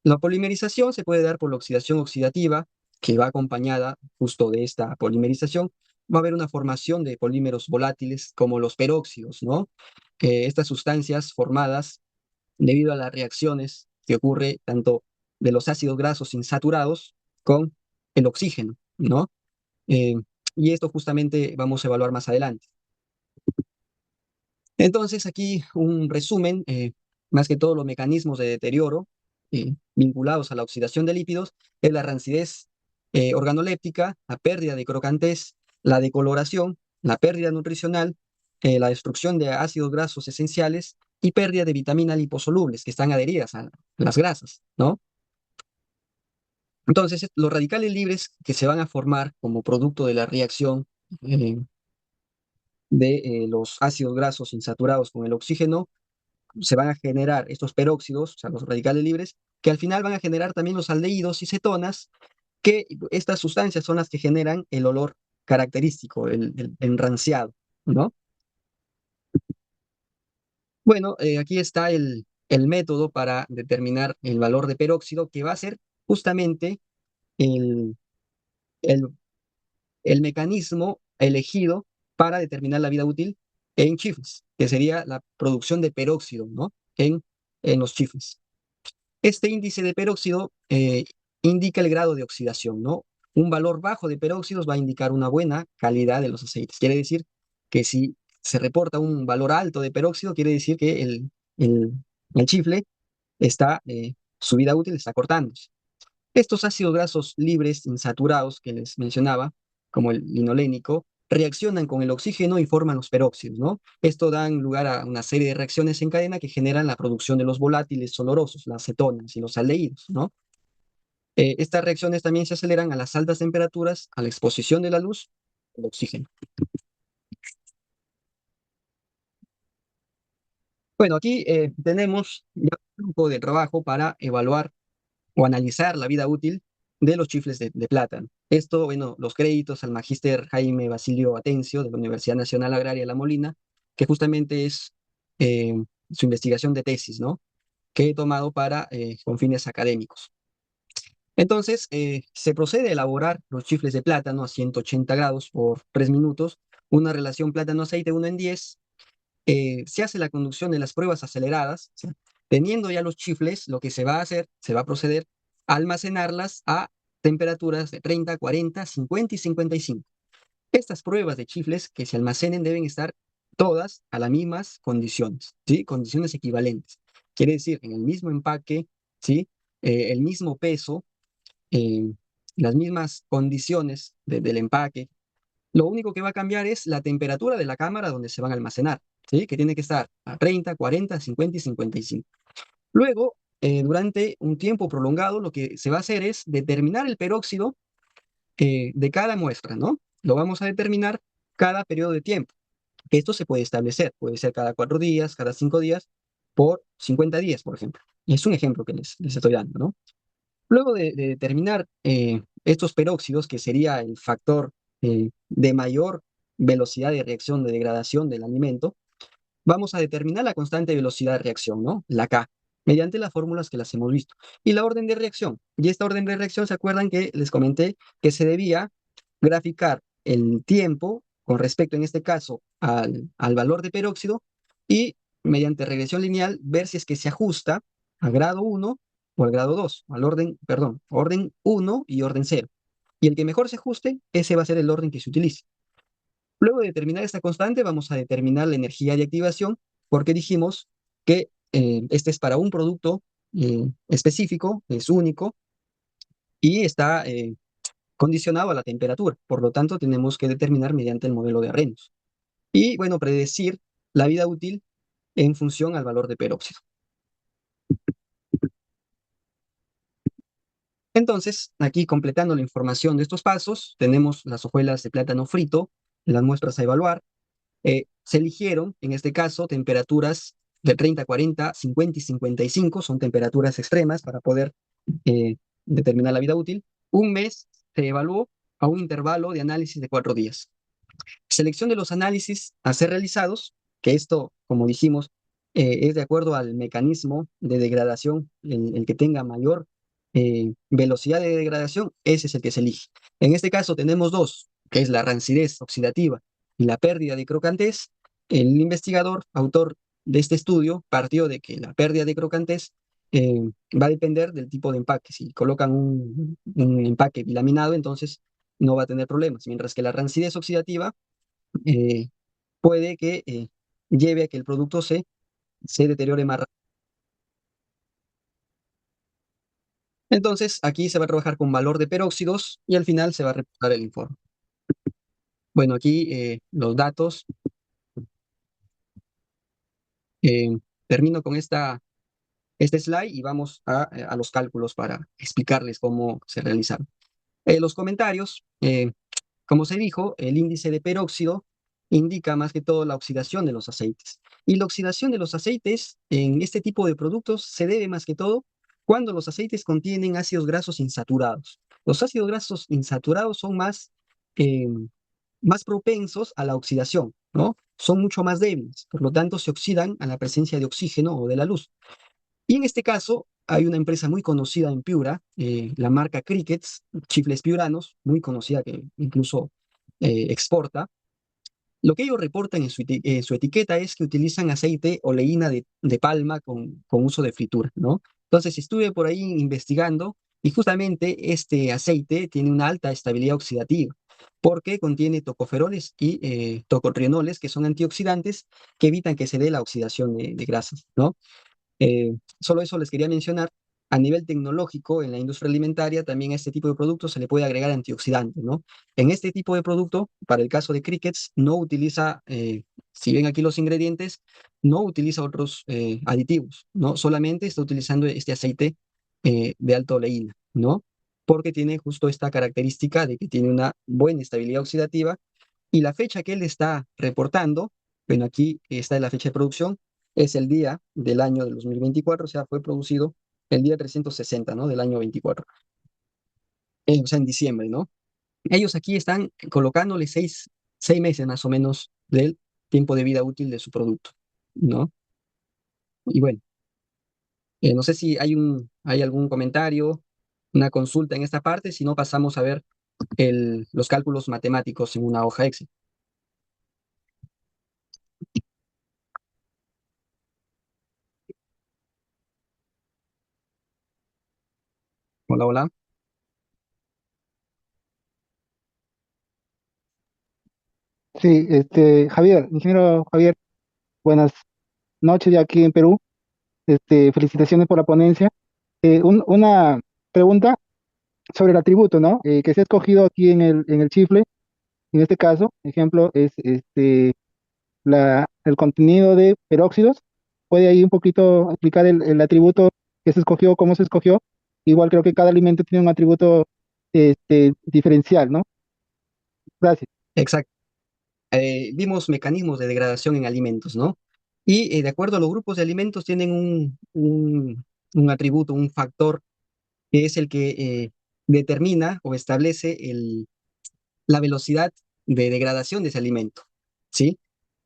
La polimerización se puede dar por la oxidación oxidativa, que va acompañada justo de esta polimerización. Va a haber una formación de polímeros volátiles como los peróxidos, ¿no? Estas sustancias formadas debido a las reacciones que ocurre tanto de los ácidos grasos insaturados con el oxígeno, ¿no? Eh, y esto justamente vamos a evaluar más adelante. Entonces, aquí un resumen, más que todos los mecanismos de deterioro vinculados a la oxidación de lípidos, es la rancidez organoléptica, la pérdida de crocantez, la decoloración, la pérdida nutricional, la destrucción de ácidos grasos esenciales y pérdida de vitaminas liposolubles que están adheridas a las grasas, ¿no? Entonces, los radicales libres que se van a formar como producto de la reacción eh, de los ácidos grasos insaturados con el oxígeno, se van a generar estos peróxidos, o sea, los radicales libres, que al final van a generar también los aldehídos y cetonas, que estas sustancias son las que generan el olor característico, el enranciado, ¿no? Bueno, aquí está el método para determinar el valor de peróxido, que va a ser justamente el, el, el mecanismo elegido para determinar la vida útil en chifles, que sería la producción de peróxido, ¿no? En los chifles. Este índice de peróxido indica el grado de oxidación, ¿no? Un valor bajo de peróxidos va a indicar una buena calidad de los aceites. Quiere decir que si se reporta un valor alto de peróxido, quiere decir que el, el chifle está, su vida útil está cortándose. Estos ácidos grasos libres insaturados que les mencionaba, como el linolénico, reaccionan con el oxígeno y forman los peróxidos, ¿no? Esto da lugar a una serie de reacciones en cadena que generan la producción de los volátiles olorosos, las cetonas y los aldehídos, ¿no? Estas reacciones también se aceleran a las altas temperaturas, a la exposición de la luz, el oxígeno. Bueno, aquí tenemos ya un grupo de trabajo para evaluar o analizar la vida útil de los chifles de plátano. Esto, bueno, los créditos al magíster Jaime Basilio Atencio de la Universidad Nacional Agraria de La Molina, que justamente es eh, su investigación de tesis, ¿no? Que he tomado para con fines académicos. Entonces, se procede a elaborar los chifles de plátano a 180 grados por 3 minutos, una relación plátano-aceite 1:10. Se hace la conducción de las pruebas aceleradas, ¿sí? Teniendo ya los chifles, lo que se va a hacer, se va a proceder a almacenarlas a temperaturas de 30, 40, 50 y 55. Estas pruebas de chifles que se almacenen deben estar todas a las mismas condiciones, ¿sí? Condiciones equivalentes. Quiere decir, en el mismo empaque, ¿sí? El mismo peso, eh, las mismas condiciones del empaque. Lo único que va a cambiar es la temperatura de la cámara donde se van a almacenar, ¿sí? Que tiene que estar a 30, 40, 50 y 55. Luego, durante un tiempo prolongado, lo que se va a hacer es determinar el peróxido de cada muestra, ¿no? Lo vamos a determinar cada periodo de tiempo. Esto se puede establecer, puede ser cada 4 días, cada 5 días, por 50 días, por ejemplo. Es un ejemplo que les estoy dando, ¿no? Luego de determinar estos peróxidos, que sería el factor de mayor velocidad de reacción de degradación del alimento, vamos a determinar la constante de velocidad de reacción, ¿no? La K, mediante las fórmulas que las hemos visto. Y la orden de reacción. Y esta orden de reacción, ¿se acuerdan que les comenté que se debía graficar el tiempo con respecto, en este caso, al valor de peróxido y mediante regresión lineal ver si es que se ajusta a grado 1 o al grado 2, al orden, perdón, orden 1 y orden 0. Y el que mejor se ajuste, ese va a ser el orden que se utilice. Luego de determinar esta constante, vamos a determinar la energía de activación, porque dijimos que este es para un producto específico, es único y está condicionado a la temperatura. Por lo tanto, tenemos que determinar mediante el modelo de Arrhenius. Y bueno, predecir la vida útil en función al valor de peróxido. Entonces, aquí completando la información de estos pasos, tenemos las hojuelas de plátano frito, las muestras a evaluar. Se eligieron, en este caso, temperaturas de 30, 40, 50 y 55, son temperaturas extremas para poder eh, determinar la vida útil. Un mes se evaluó a un intervalo de análisis de 4 días. Selección de los análisis a ser realizados, que esto, como dijimos, es de acuerdo al mecanismo de degradación, el que tenga mayor velocidad de degradación, ese es el que se elige. En este caso tenemos dos, que es la rancidez oxidativa y la pérdida de crocantez. El investigador, autor de este estudio, partió de que la pérdida de crocantez va a depender del tipo de empaque. Si colocan un empaque bilaminado, entonces no va a tener problemas, mientras que la rancidez oxidativa eh, puede que lleve a que el producto se deteriore más rápido. Entonces, aquí se va a trabajar con valor de peróxidos y al final se va a reportar el informe. Bueno, aquí los datos. eh, Termino con este slide y vamos a los cálculos para explicarles cómo se realizaron. Los comentarios. como se dijo, el índice de peróxido indica más que todo la oxidación de los aceites. Y la oxidación de los aceites en este tipo de productos se debe más que todo cuando los aceites contienen ácidos grasos insaturados. Los ácidos grasos insaturados son eh, más propensos a la oxidación, ¿no? Son mucho más débiles, por lo tanto se oxidan a la presencia de oxígeno o de la luz. Y en este caso hay una empresa muy conocida en Piura, la marca Crickets, chifles piuranos, muy conocida que incluso exporta. Lo que ellos reportan en su etiqueta es que utilizan aceite oleína de palma con uso de fritura, ¿no? Entonces estuve por ahí investigando y justamente este aceite tiene una alta estabilidad oxidativa porque contiene tocoferoles y tocotrienoles, que son antioxidantes que evitan que se dé la oxidación de grasas, ¿no? Solo eso les quería mencionar. A nivel tecnológico, en la industria alimentaria, también a este tipo de productos se le puede agregar antioxidantes, ¿no? En este tipo de producto, para el caso de Crickets, no utiliza, si ven aquí los ingredientes, no utiliza otros aditivos, ¿no? Solamente está utilizando este aceite de alta oleína, ¿no? Porque tiene justo esta característica de que tiene una buena estabilidad oxidativa y la fecha que él está reportando, bueno, aquí está la fecha de producción, es el día del año del 2024, o sea, fue producido el día 360, ¿no? Del año 24, o sea, en diciembre, ¿no? Ellos aquí están colocándole 6 meses más o menos del tiempo de vida útil de su producto, ¿no? Y bueno, no sé si hay algún comentario, una consulta en esta parte, si no pasamos a ver los cálculos matemáticos en una hoja Excel. Hola, hola. Sí, Javier, ingeniero Javier, buenas noches ya aquí en Perú. Felicitaciones por la ponencia. Una pregunta sobre el atributo, ¿no? Que se ha escogido aquí en el chifle, en este caso, ejemplo, es el contenido de peróxidos. ¿Puede ahí un poquito explicar el atributo que se escogió, cómo se escogió? Igual creo que cada alimento tiene un atributo diferencial, ¿no? Gracias. Exacto. Vimos mecanismos de degradación en alimentos, ¿no? Y de acuerdo a los grupos de alimentos tienen un atributo, un factor que es el que determina o establece la velocidad de degradación de ese alimento, ¿sí?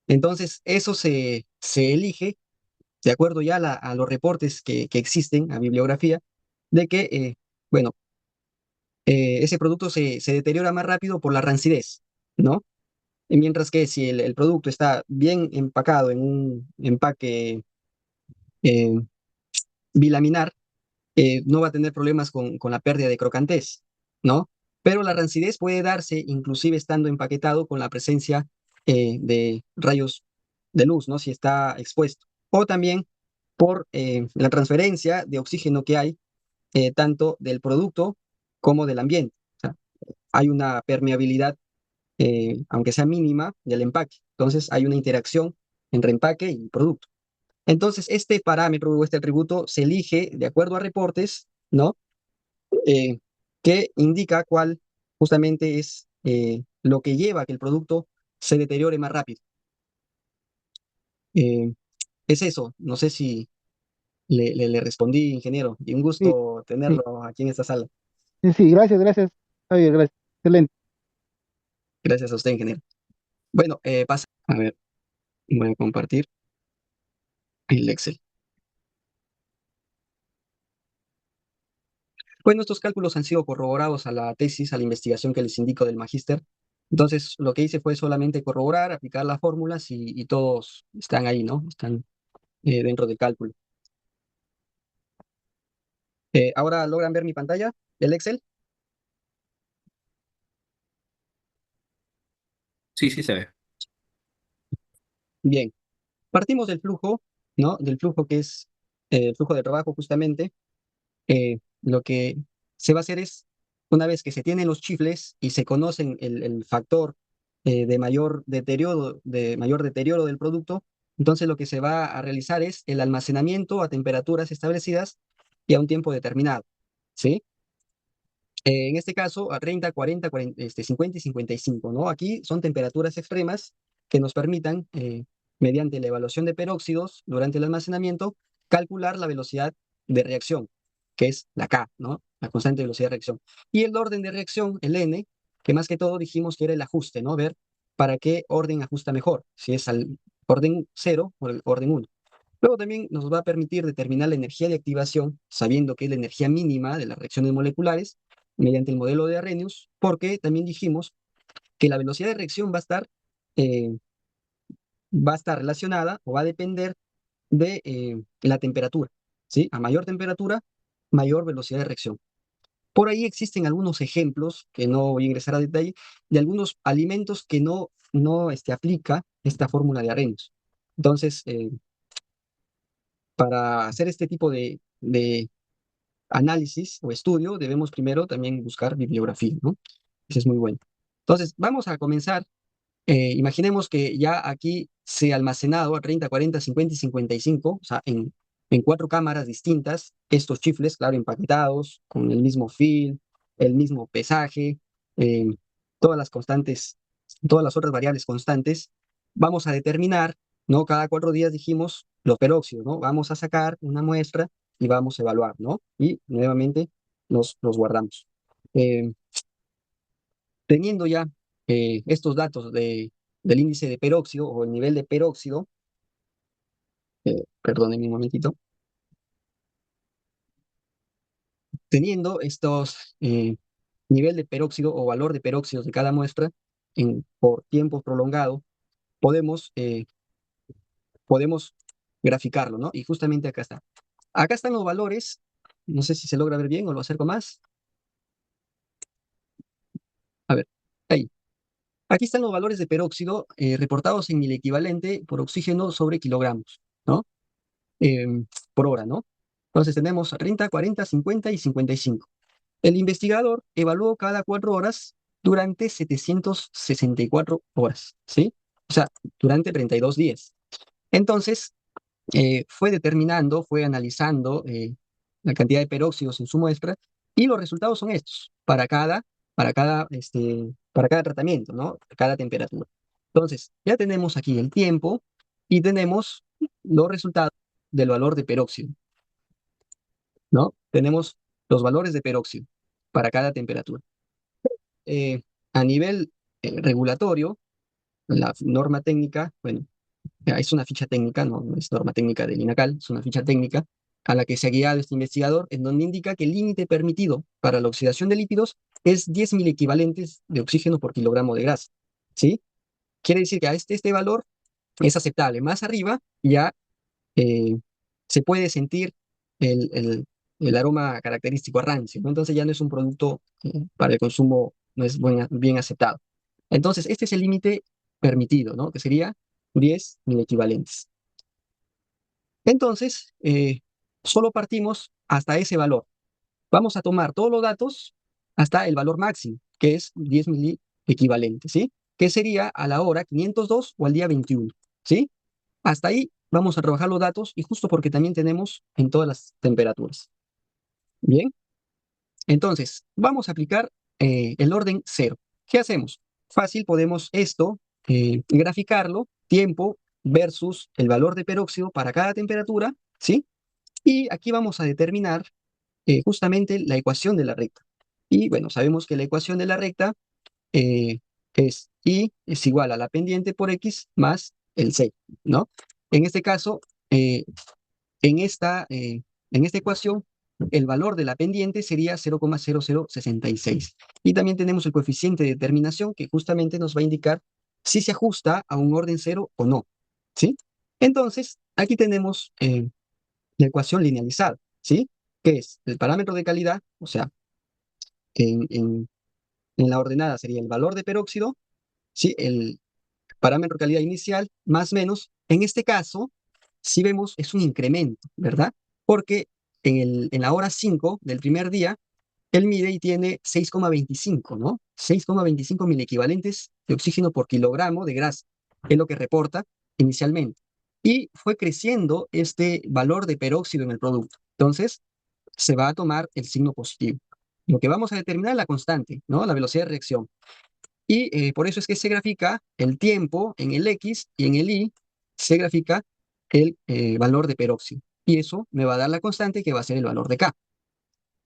Entonces, eso se elige de acuerdo ya a los reportes que existen, a bibliografía, de que, bueno, ese producto se deteriora más rápido por la rancidez, ¿no? Y mientras que si el producto está bien empacado en un empaque eh, bilaminar, no va a tener problemas con la pérdida de crocantez, ¿no? Pero la rancidez puede darse inclusive estando empaquetado con la presencia de rayos de luz, ¿no? Si está expuesto. O también por la transferencia de oxígeno que hay tanto del producto como del ambiente. O sea, hay una permeabilidad aunque sea mínima, del empaque. Entonces hay una interacción entre empaque y producto. Entonces este parámetro o este atributo se elige de acuerdo a reportes, ¿no? Eh, que indica cuál justamente es lo que lleva a que el producto se deteriore más rápido. Eh, es eso, no sé si le respondí, ingeniero, y un Sí, gusto sí, tenerlo aquí en esta sala. sí, sí, gracias, Javier, gracias. Excelente. Gracias a usted, ingeniero. Bueno, pasa. A ver, voy a compartir el Excel. Bueno, estos cálculos han sido corroborados a la tesis, a la investigación que les indico del magíster. Entonces, lo que hice fue solamente corroborar, aplicar las fórmulas y todos están ahí, ¿no? Están dentro del cálculo. Ahora logran ver mi pantalla, el Excel. Sí, sí se ve. Bien, partimos del flujo, ¿no? Del flujo que es el flujo de trabajo justamente. Lo que se va a hacer es, una vez que se tienen los chifles y se conocen el factor de mayor deterioro del producto, entonces lo que se va a realizar es el almacenamiento a temperaturas establecidas y a un tiempo determinado, ¿sí? En este caso, a 30, 40, 40, 50 y 55, ¿no? Aquí son temperaturas extremas que nos permitan, mediante la evaluación de peróxidos durante el almacenamiento, calcular la velocidad de reacción, que es la K, ¿no? La constante de velocidad de reacción. Y el orden de reacción, el N, que más que todo dijimos que era el ajuste, ¿no? Ver para qué orden ajusta mejor, si es al orden 0 o el orden 1. Luego también nos va a permitir determinar la energía de activación, sabiendo que es la energía mínima de las reacciones moleculares, mediante el modelo de Arrhenius, porque también dijimos que la velocidad de reacción eh, va a estar relacionada o va a depender de la temperatura, ¿sí? A mayor temperatura, mayor velocidad de reacción. Por ahí existen algunos ejemplos, que no voy a ingresar a detalle, de algunos alimentos que no aplica esta fórmula de Arrhenius. Entonces, para hacer este tipo de análisis o estudio, debemos primero también buscar bibliografía, ¿no? Eso es muy bueno. Entonces, vamos a comenzar. Imaginemos que ya aquí se ha almacenado a 30, 40, 50 y 55, o sea, en 4 cámaras distintas, estos chifles, claro, empaquetados, con el mismo fill, el mismo pesaje, eh, todas las constantes, todas las otras variables constantes. Vamos a determinar, ¿no? Cada 4 días dijimos los peróxidos, ¿no? Vamos a sacar una muestra y vamos a evaluar, ¿no? Y nuevamente los guardamos. Eh, Teniendo ya estos datos del índice de peróxido o el nivel de peróxido, perdónenme un momentito, teniendo estos nivel de peróxido o valor de peróxidos de cada muestra por tiempo prolongado, podemos graficarlo, ¿no? Y justamente acá está. Acá están los valores, no sé si se logra ver bien o lo acerco más. A ver, ahí. Aquí están los valores de peróxido reportados en el equivalente por oxígeno sobre kilogramos, ¿no? eh, por hora, ¿no? Entonces tenemos 30, 40, 50 y 55. El investigador evaluó cada 4 horas durante 764 horas, ¿sí? O sea, durante 32 días. Entonces, fue determinando, fue analizando la cantidad de peróxidos en su muestra y los resultados son estos para cada tratamiento, ¿no? Cada temperatura. Entonces, ya tenemos aquí el tiempo y tenemos los resultados del valor de peróxido, ¿no? Tenemos los valores de peróxido para cada temperatura. A nivel regulatorio, la norma técnica, bueno, es una ficha técnica, no es norma técnica del INACAL, es una ficha técnica a la que se ha guiado este investigador, en donde indica que el límite permitido para la oxidación de lípidos es 10 equivalentes de oxígeno por kilogramo de grasa, ¿sí? Quiere decir que a este valor es aceptable. Más arriba ya eh, se puede sentir el aroma característico a rancio, ¿no? Entonces ya no es un producto para el consumo, no es bien aceptado. Entonces, este es el límite permitido, ¿no? Que sería 10 equivalentes. Entonces, solo partimos hasta ese valor. Vamos a tomar todos los datos hasta el valor máximo, que es 10 equivalentes, ¿sí? Que sería a la hora 502 o al día 21, ¿sí? Hasta ahí vamos a trabajar los datos y justo porque también tenemos en todas las temperaturas. Bien, entonces vamos a aplicar el orden 0. ¿Qué hacemos? Fácil, podemos esto graficarlo, tiempo versus el valor de peróxido para cada temperatura, ¿sí? Y aquí vamos a determinar justamente la ecuación de la recta. Y bueno, sabemos que la ecuación de la recta eh, es Y es igual a la pendiente por X más el C, ¿no? En este caso, eh, en esta ecuación, el valor de la pendiente sería 0,0066. Y también tenemos el coeficiente de determinación que justamente nos va a indicar si se ajusta a un orden cero o no, ¿sí? Entonces, aquí tenemos la ecuación linealizada, ¿sí? Que es el parámetro de calidad, o sea, en, en- en la ordenada sería el valor de peróxido, ¿sí? El parámetro de calidad inicial, más menos. En este caso, si vemos, es un incremento, ¿verdad? Porque en la hora 5 del primer día, él mide y tiene 6,25, ¿no? 6,25 equivalentes de oxígeno por kilogramo de grasa, es lo que reporta inicialmente. Y fue creciendo este valor de peróxido en el producto. Entonces, se va a tomar el signo positivo. Lo que vamos a determinar es la constante, ¿no? La velocidad de reacción. Y por eso es que se grafica el tiempo en el X y en el Y se grafica el valor de peróxido. Y eso me va a dar la constante que va a ser el valor de K,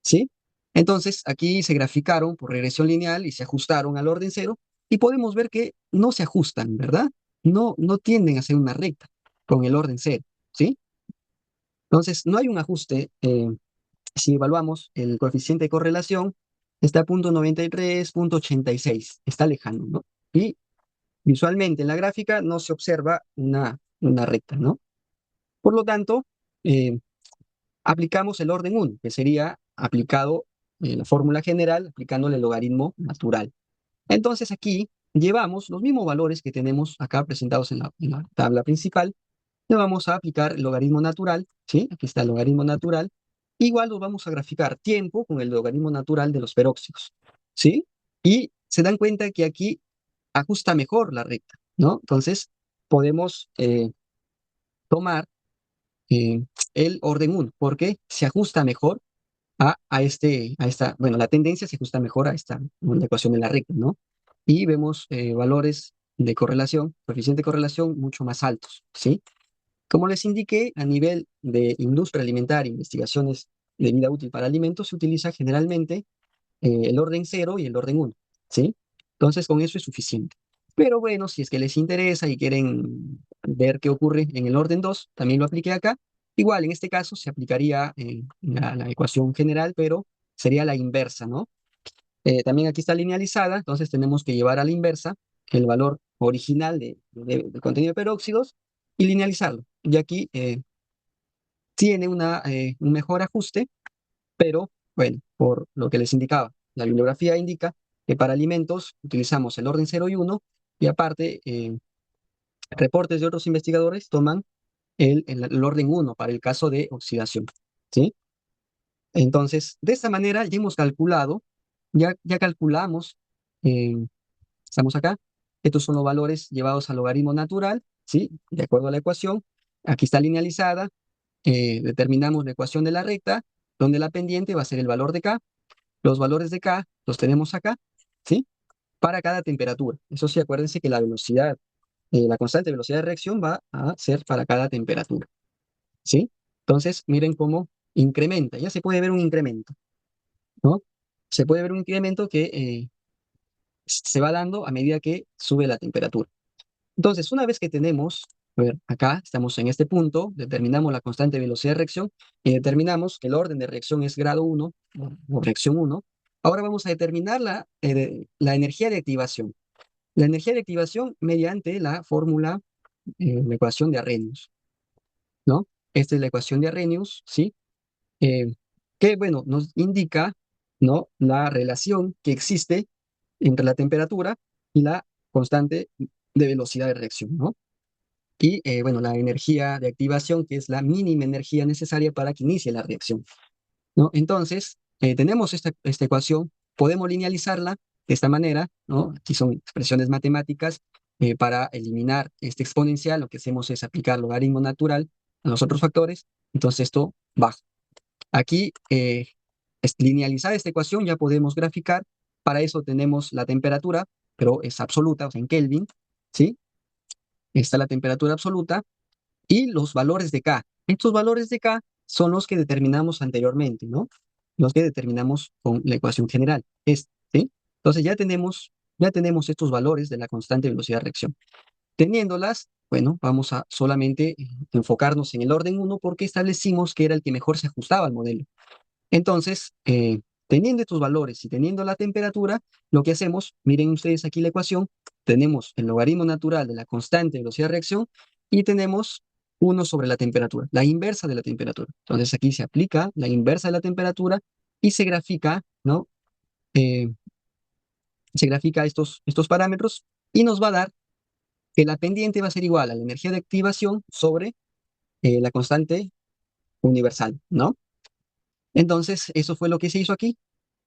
¿sí? Entonces, aquí se graficaron por regresión lineal y se ajustaron al orden cero y podemos ver que no se ajustan, ¿verdad? No tienden a ser una recta con el orden cero, ¿sí? Entonces, no hay un ajuste. Si evaluamos el coeficiente de correlación, está a 0,93, 0,86, está lejano, ¿no? Y visualmente en la gráfica no se observa una recta, ¿no? Por lo tanto, eh, aplicamos el orden 1, que sería aplicado la fórmula general, aplicándole el logaritmo natural. Entonces aquí llevamos los mismos valores que tenemos acá presentados en la tabla principal, le vamos a aplicar el logaritmo natural, ¿sí? Aquí está el logaritmo natural. Igual nos vamos a graficar tiempo con el logaritmo natural de los peróxidos, ¿sí? Y se dan cuenta que aquí ajusta mejor la recta, ¿no? Entonces, podemos tomar eh, el orden 1, porque se ajusta mejor bueno, la tendencia se ajusta mejor a esta una ecuación de la recta, ¿no? Y vemos valores de correlación, coeficiente de correlación mucho más altos, ¿sí? Como les indiqué, a nivel de industria alimentaria, investigaciones de vida útil para alimentos, se utiliza generalmente el orden cero y el orden uno, ¿sí? Entonces, con eso es suficiente. Pero bueno, si es que les interesa y quieren ver qué ocurre en el orden 2, también lo apliqué acá. Igual, en este caso se aplicaría la ecuación general, pero sería la inversa, ¿no? También aquí está linealizada, entonces tenemos que llevar a la inversa el valor original del contenido de peróxidos y linealizarlo. Y aquí tiene un mejor ajuste, pero bueno, por lo que les indicaba, la bibliografía indica que para alimentos utilizamos el orden cero y uno y aparte reportes de otros investigadores toman el orden uno para el caso de oxidación, ¿sí? Entonces, de esta manera ya hemos calculado, ya calculamos, eh, estamos acá, estos son los valores llevados al logaritmo natural, ¿sí? De acuerdo a la ecuación, aquí está linealizada, determinamos la ecuación de la recta, donde la pendiente va a ser el valor de K. Los valores de K los tenemos acá, ¿sí? Para cada temperatura. Eso sí, acuérdense que la velocidad, la constante velocidad de reacción va a ser para cada temperatura, ¿sí? Entonces, miren cómo incrementa. Ya se puede ver un incremento, ¿no? Se puede ver un incremento que se va dando a medida que sube la temperatura. Entonces, una vez que tenemos, a ver, acá estamos en este punto, determinamos la constante velocidad de reacción y determinamos que el orden de reacción es grado 1 o reacción 1. Ahora vamos a determinar la energía de activación. La energía de activación mediante la fórmula, la ecuación de Arrhenius, ¿no? Esta es la ecuación de Arrhenius, ¿sí? Eh, que, bueno, nos indica, ¿no? La relación que existe entre la temperatura y la constante de velocidad de reacción, ¿no? Y, bueno, la energía de activación, que es la mínima energía necesaria para que inicie la reacción, ¿no? Entonces, tenemos esta ecuación, podemos linealizarla de esta manera, ¿no? Aquí son expresiones matemáticas. Para eliminar este exponencial, lo que hacemos es aplicar logaritmo natural a los otros factores, entonces esto baja. Aquí, es linealizada esta ecuación, ya podemos graficar. Para eso tenemos la temperatura, pero es absoluta, o sea, en Kelvin, ¿sí? Está la temperatura absoluta y los valores de K. Estos valores de K son los que determinamos anteriormente, ¿no? Los que determinamos con la ecuación general, ¿sí? Entonces ya tenemos estos valores de la constante velocidad de reacción. Teniéndolas, bueno, vamos a solamente enfocarnos en el orden uno porque establecimos que era el que mejor se ajustaba al modelo. Entonces, teniendo estos valores y teniendo la temperatura, lo que hacemos, miren ustedes aquí la ecuación, tenemos el logaritmo natural de la constante de velocidad de reacción y tenemos uno sobre la temperatura, la inversa de la temperatura. Entonces aquí se aplica la inversa de la temperatura y se grafica, ¿no? Eh, Se grafica estos parámetros y nos va a dar que la pendiente va a ser igual a la energía de activación sobre la constante universal, ¿no? Entonces, eso fue lo que se hizo aquí.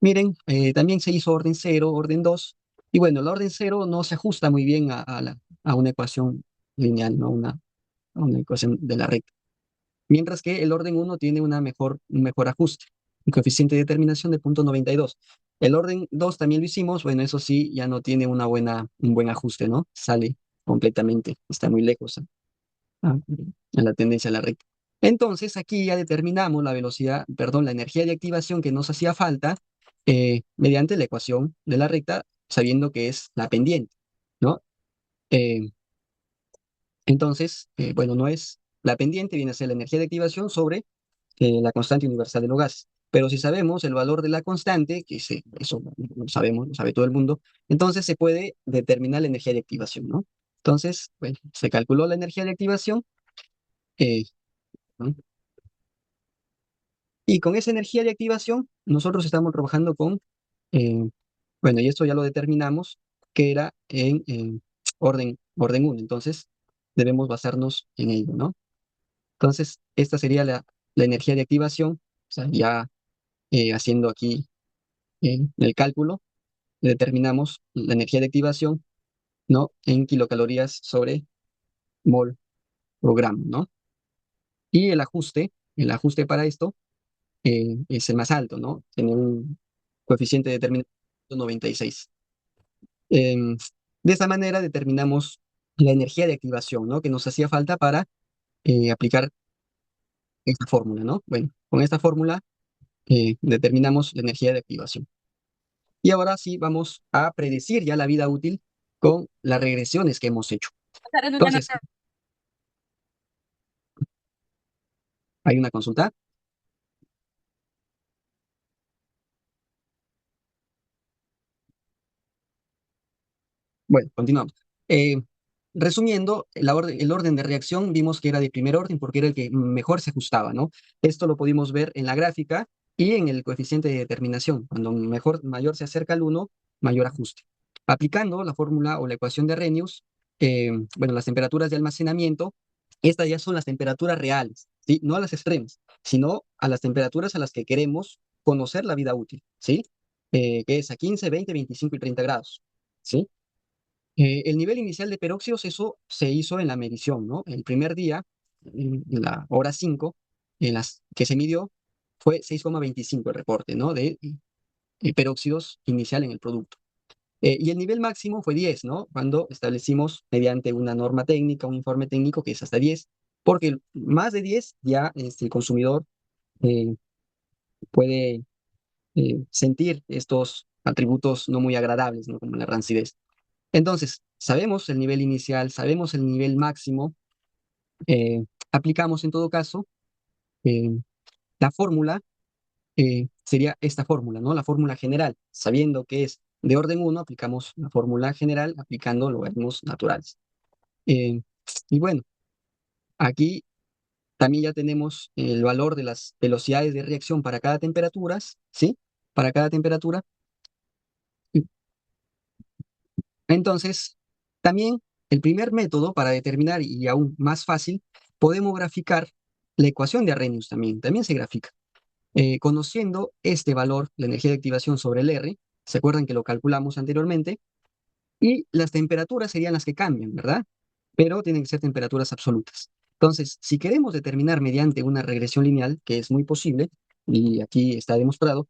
Miren, también se hizo orden cero, orden 2. Y bueno, el orden cero no se ajusta muy bien a una ecuación lineal, ¿no? A una ecuación de la recta. Mientras que el orden uno tiene un mejor ajuste. el coeficiente de determinación de 0,92. El orden 2 también lo hicimos, bueno, eso sí, ya no tiene un buen ajuste, ¿no? Sale completamente, está muy lejos a la tendencia a la recta. Entonces, aquí ya determinamos la velocidad, perdón, la energía de activación que nos hacía falta mediante la ecuación de la recta, sabiendo que es la pendiente, ¿no? Eh, entonces, bueno, no es la pendiente, viene a ser la energía de activación sobre la constante universal de los gases. Pero si sabemos el valor de la constante, eso lo sabemos, lo sabe todo el mundo, entonces se puede determinar la energía de activación, ¿no? Entonces, bueno, se calculó la energía de activación, eh, ¿no? Y con esa energía de activación, nosotros estamos trabajando con, eh, bueno, y esto ya lo determinamos, que era en orden 1. Entonces, debemos basarnos en ello, ¿no? Entonces, esta sería la energía de activación, o sea, ya haciendo aquí el cálculo, determinamos la energía de activación, ¿no? En kilocalorías sobre mol por gramo, ¿no? Y el ajuste para esto es el más alto, ¿no? Tiene un coeficiente de determinación de 96. De esa manera determinamos la energía de activación, ¿no? Que nos hacía falta para aplicar esta fórmula, ¿no? Bueno, con esta fórmula determinamos la energía de activación. Y ahora sí vamos a predecir ya la vida útil con las regresiones que hemos hecho. Entonces, hay una consulta. Bueno, continuamos. Resumiendo, el orden de reacción vimos que era de primer orden porque era el que mejor se ajustaba, ¿no? Esto lo pudimos ver en la gráfica y en el coeficiente de determinación. Cuando mayor se acerca al 1, mayor ajuste. Aplicando la fórmula o la ecuación de Arrhenius, bueno, las temperaturas de almacenamiento, estas ya son las temperaturas reales, ¿sí? No a las extremas, sino a las temperaturas a las que queremos conocer la vida útil, ¿sí? Que es a 15, 20, 25 y 30 grados, ¿sí? El nivel inicial de peróxidos, eso se hizo en la medición, ¿no? El primer día, en la hora 5, en las que se midió, fue 6,25 el reporte, ¿no? De peróxidos inicial en el producto. Y el nivel máximo fue 10, ¿no? Cuando establecimos mediante una norma técnica, un informe técnico que es hasta 10, porque más de 10 ya el consumidor eh, puede sentir estos atributos no muy agradables, ¿no? Como la rancidez. Entonces, sabemos el nivel inicial, sabemos el nivel máximo, aplicamos en todo caso eh, la fórmula, sería esta fórmula, ¿no? La fórmula general. Sabiendo que es de orden 1, aplicamos la fórmula general aplicando logaritmos naturales. Eh, y bueno, aquí también ya tenemos el valor de las velocidades de reacción para cada temperatura, ¿sí? Para cada temperatura. Entonces, también el primer método para determinar, y aún más fácil, podemos graficar la ecuación de Arrhenius también se grafica. Conociendo este valor, la energía de activación sobre el R, ¿se acuerdan que lo calculamos anteriormente? Y las temperaturas serían las que cambian, ¿verdad? Pero tienen que ser temperaturas absolutas. Entonces, si queremos determinar mediante una regresión lineal, que es muy posible, y aquí está demostrado,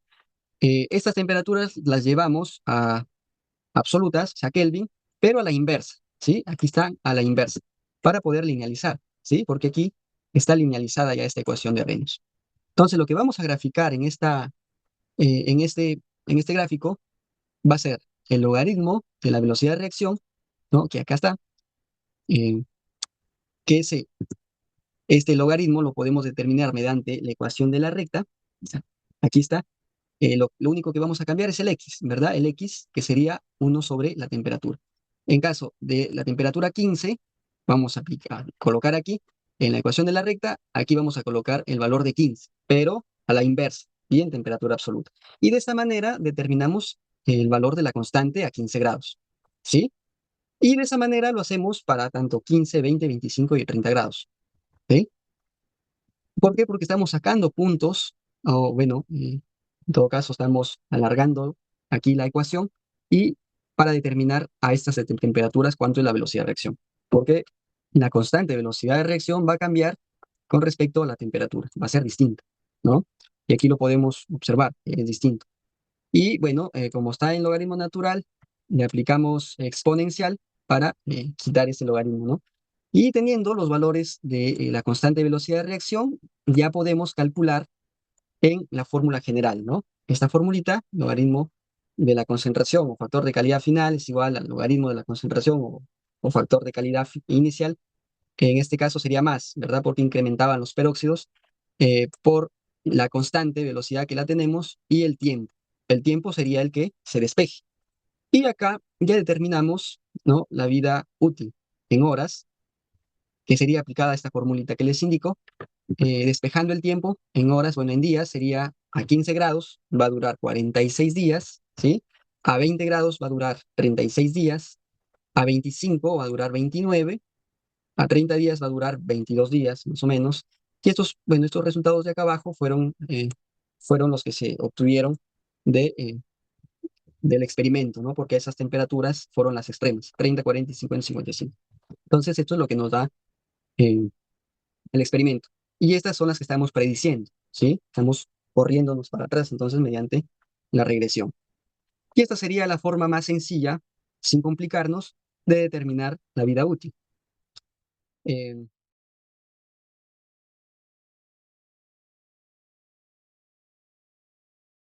estas temperaturas las llevamos a absolutas, o sea, Kelvin, pero a la inversa, ¿sí? Aquí están a la inversa, para poder linealizar, ¿sí? Porque aquí está linealizada ya esta ecuación de Arrhenius. Entonces, lo que vamos a graficar en este gráfico va a ser el logaritmo de la velocidad de reacción, ¿no? Que acá está, eh, que este logaritmo lo podemos determinar mediante la ecuación de la recta. O sea, aquí está. Lo único que vamos a cambiar es el X, ¿verdad? El X, que sería 1 sobre la temperatura. En caso de la temperatura 15, vamos a colocar aquí, en la ecuación de la recta, aquí vamos a colocar el valor de 15, pero a la inversa y en temperatura absoluta. Y de esta manera determinamos el valor de la constante a 15 grados, ¿sí? Y de esa manera lo hacemos para tanto 15, 20, 25 y 30 grados, ¿sí? ¿Por qué? Porque estamos sacando puntos, o bueno, en todo caso estamos alargando aquí la ecuación y para determinar a estas temperaturas cuánto es la velocidad de reacción. Porque la constante velocidad de reacción va a cambiar con respecto a la temperatura, va a ser distinta, ¿no? Y aquí lo podemos observar, es distinto. Y bueno, como está en logaritmo natural, le aplicamos exponencial para quitar ese logaritmo, ¿no? Y teniendo los valores de la constante de velocidad de reacción, ya podemos calcular en la fórmula general, ¿no? Esta formulita, logaritmo de la concentración o factor de calidad final es igual al logaritmo de la concentración o factor de calidad inicial, que en este caso sería más, ¿verdad? Porque incrementaban los peróxidos por la constante velocidad que la tenemos y el tiempo. El tiempo sería el que se despeje. Y acá ya determinamos, ¿no?, la vida útil en horas, que sería aplicada a esta formulita que les indico. Despejando el tiempo en horas, bueno, en días sería a 15 grados, va a durar 46 días, ¿sí? A 20 grados va a durar 36 días, a 25 va a durar 29, a 30 días va a durar 22 días, más o menos. Y estos, bueno, estos resultados de acá abajo fueron los que se obtuvieron de, del experimento, ¿no? Porque esas temperaturas fueron las extremas, 30, 40 y 50, 55. Entonces, esto es lo que nos da eh, el experimento. Y estas son las que estamos prediciendo, ¿sí? Estamos corriéndonos para atrás, entonces, mediante la regresión. Y esta sería la forma más sencilla, sin complicarnos, de determinar la vida útil.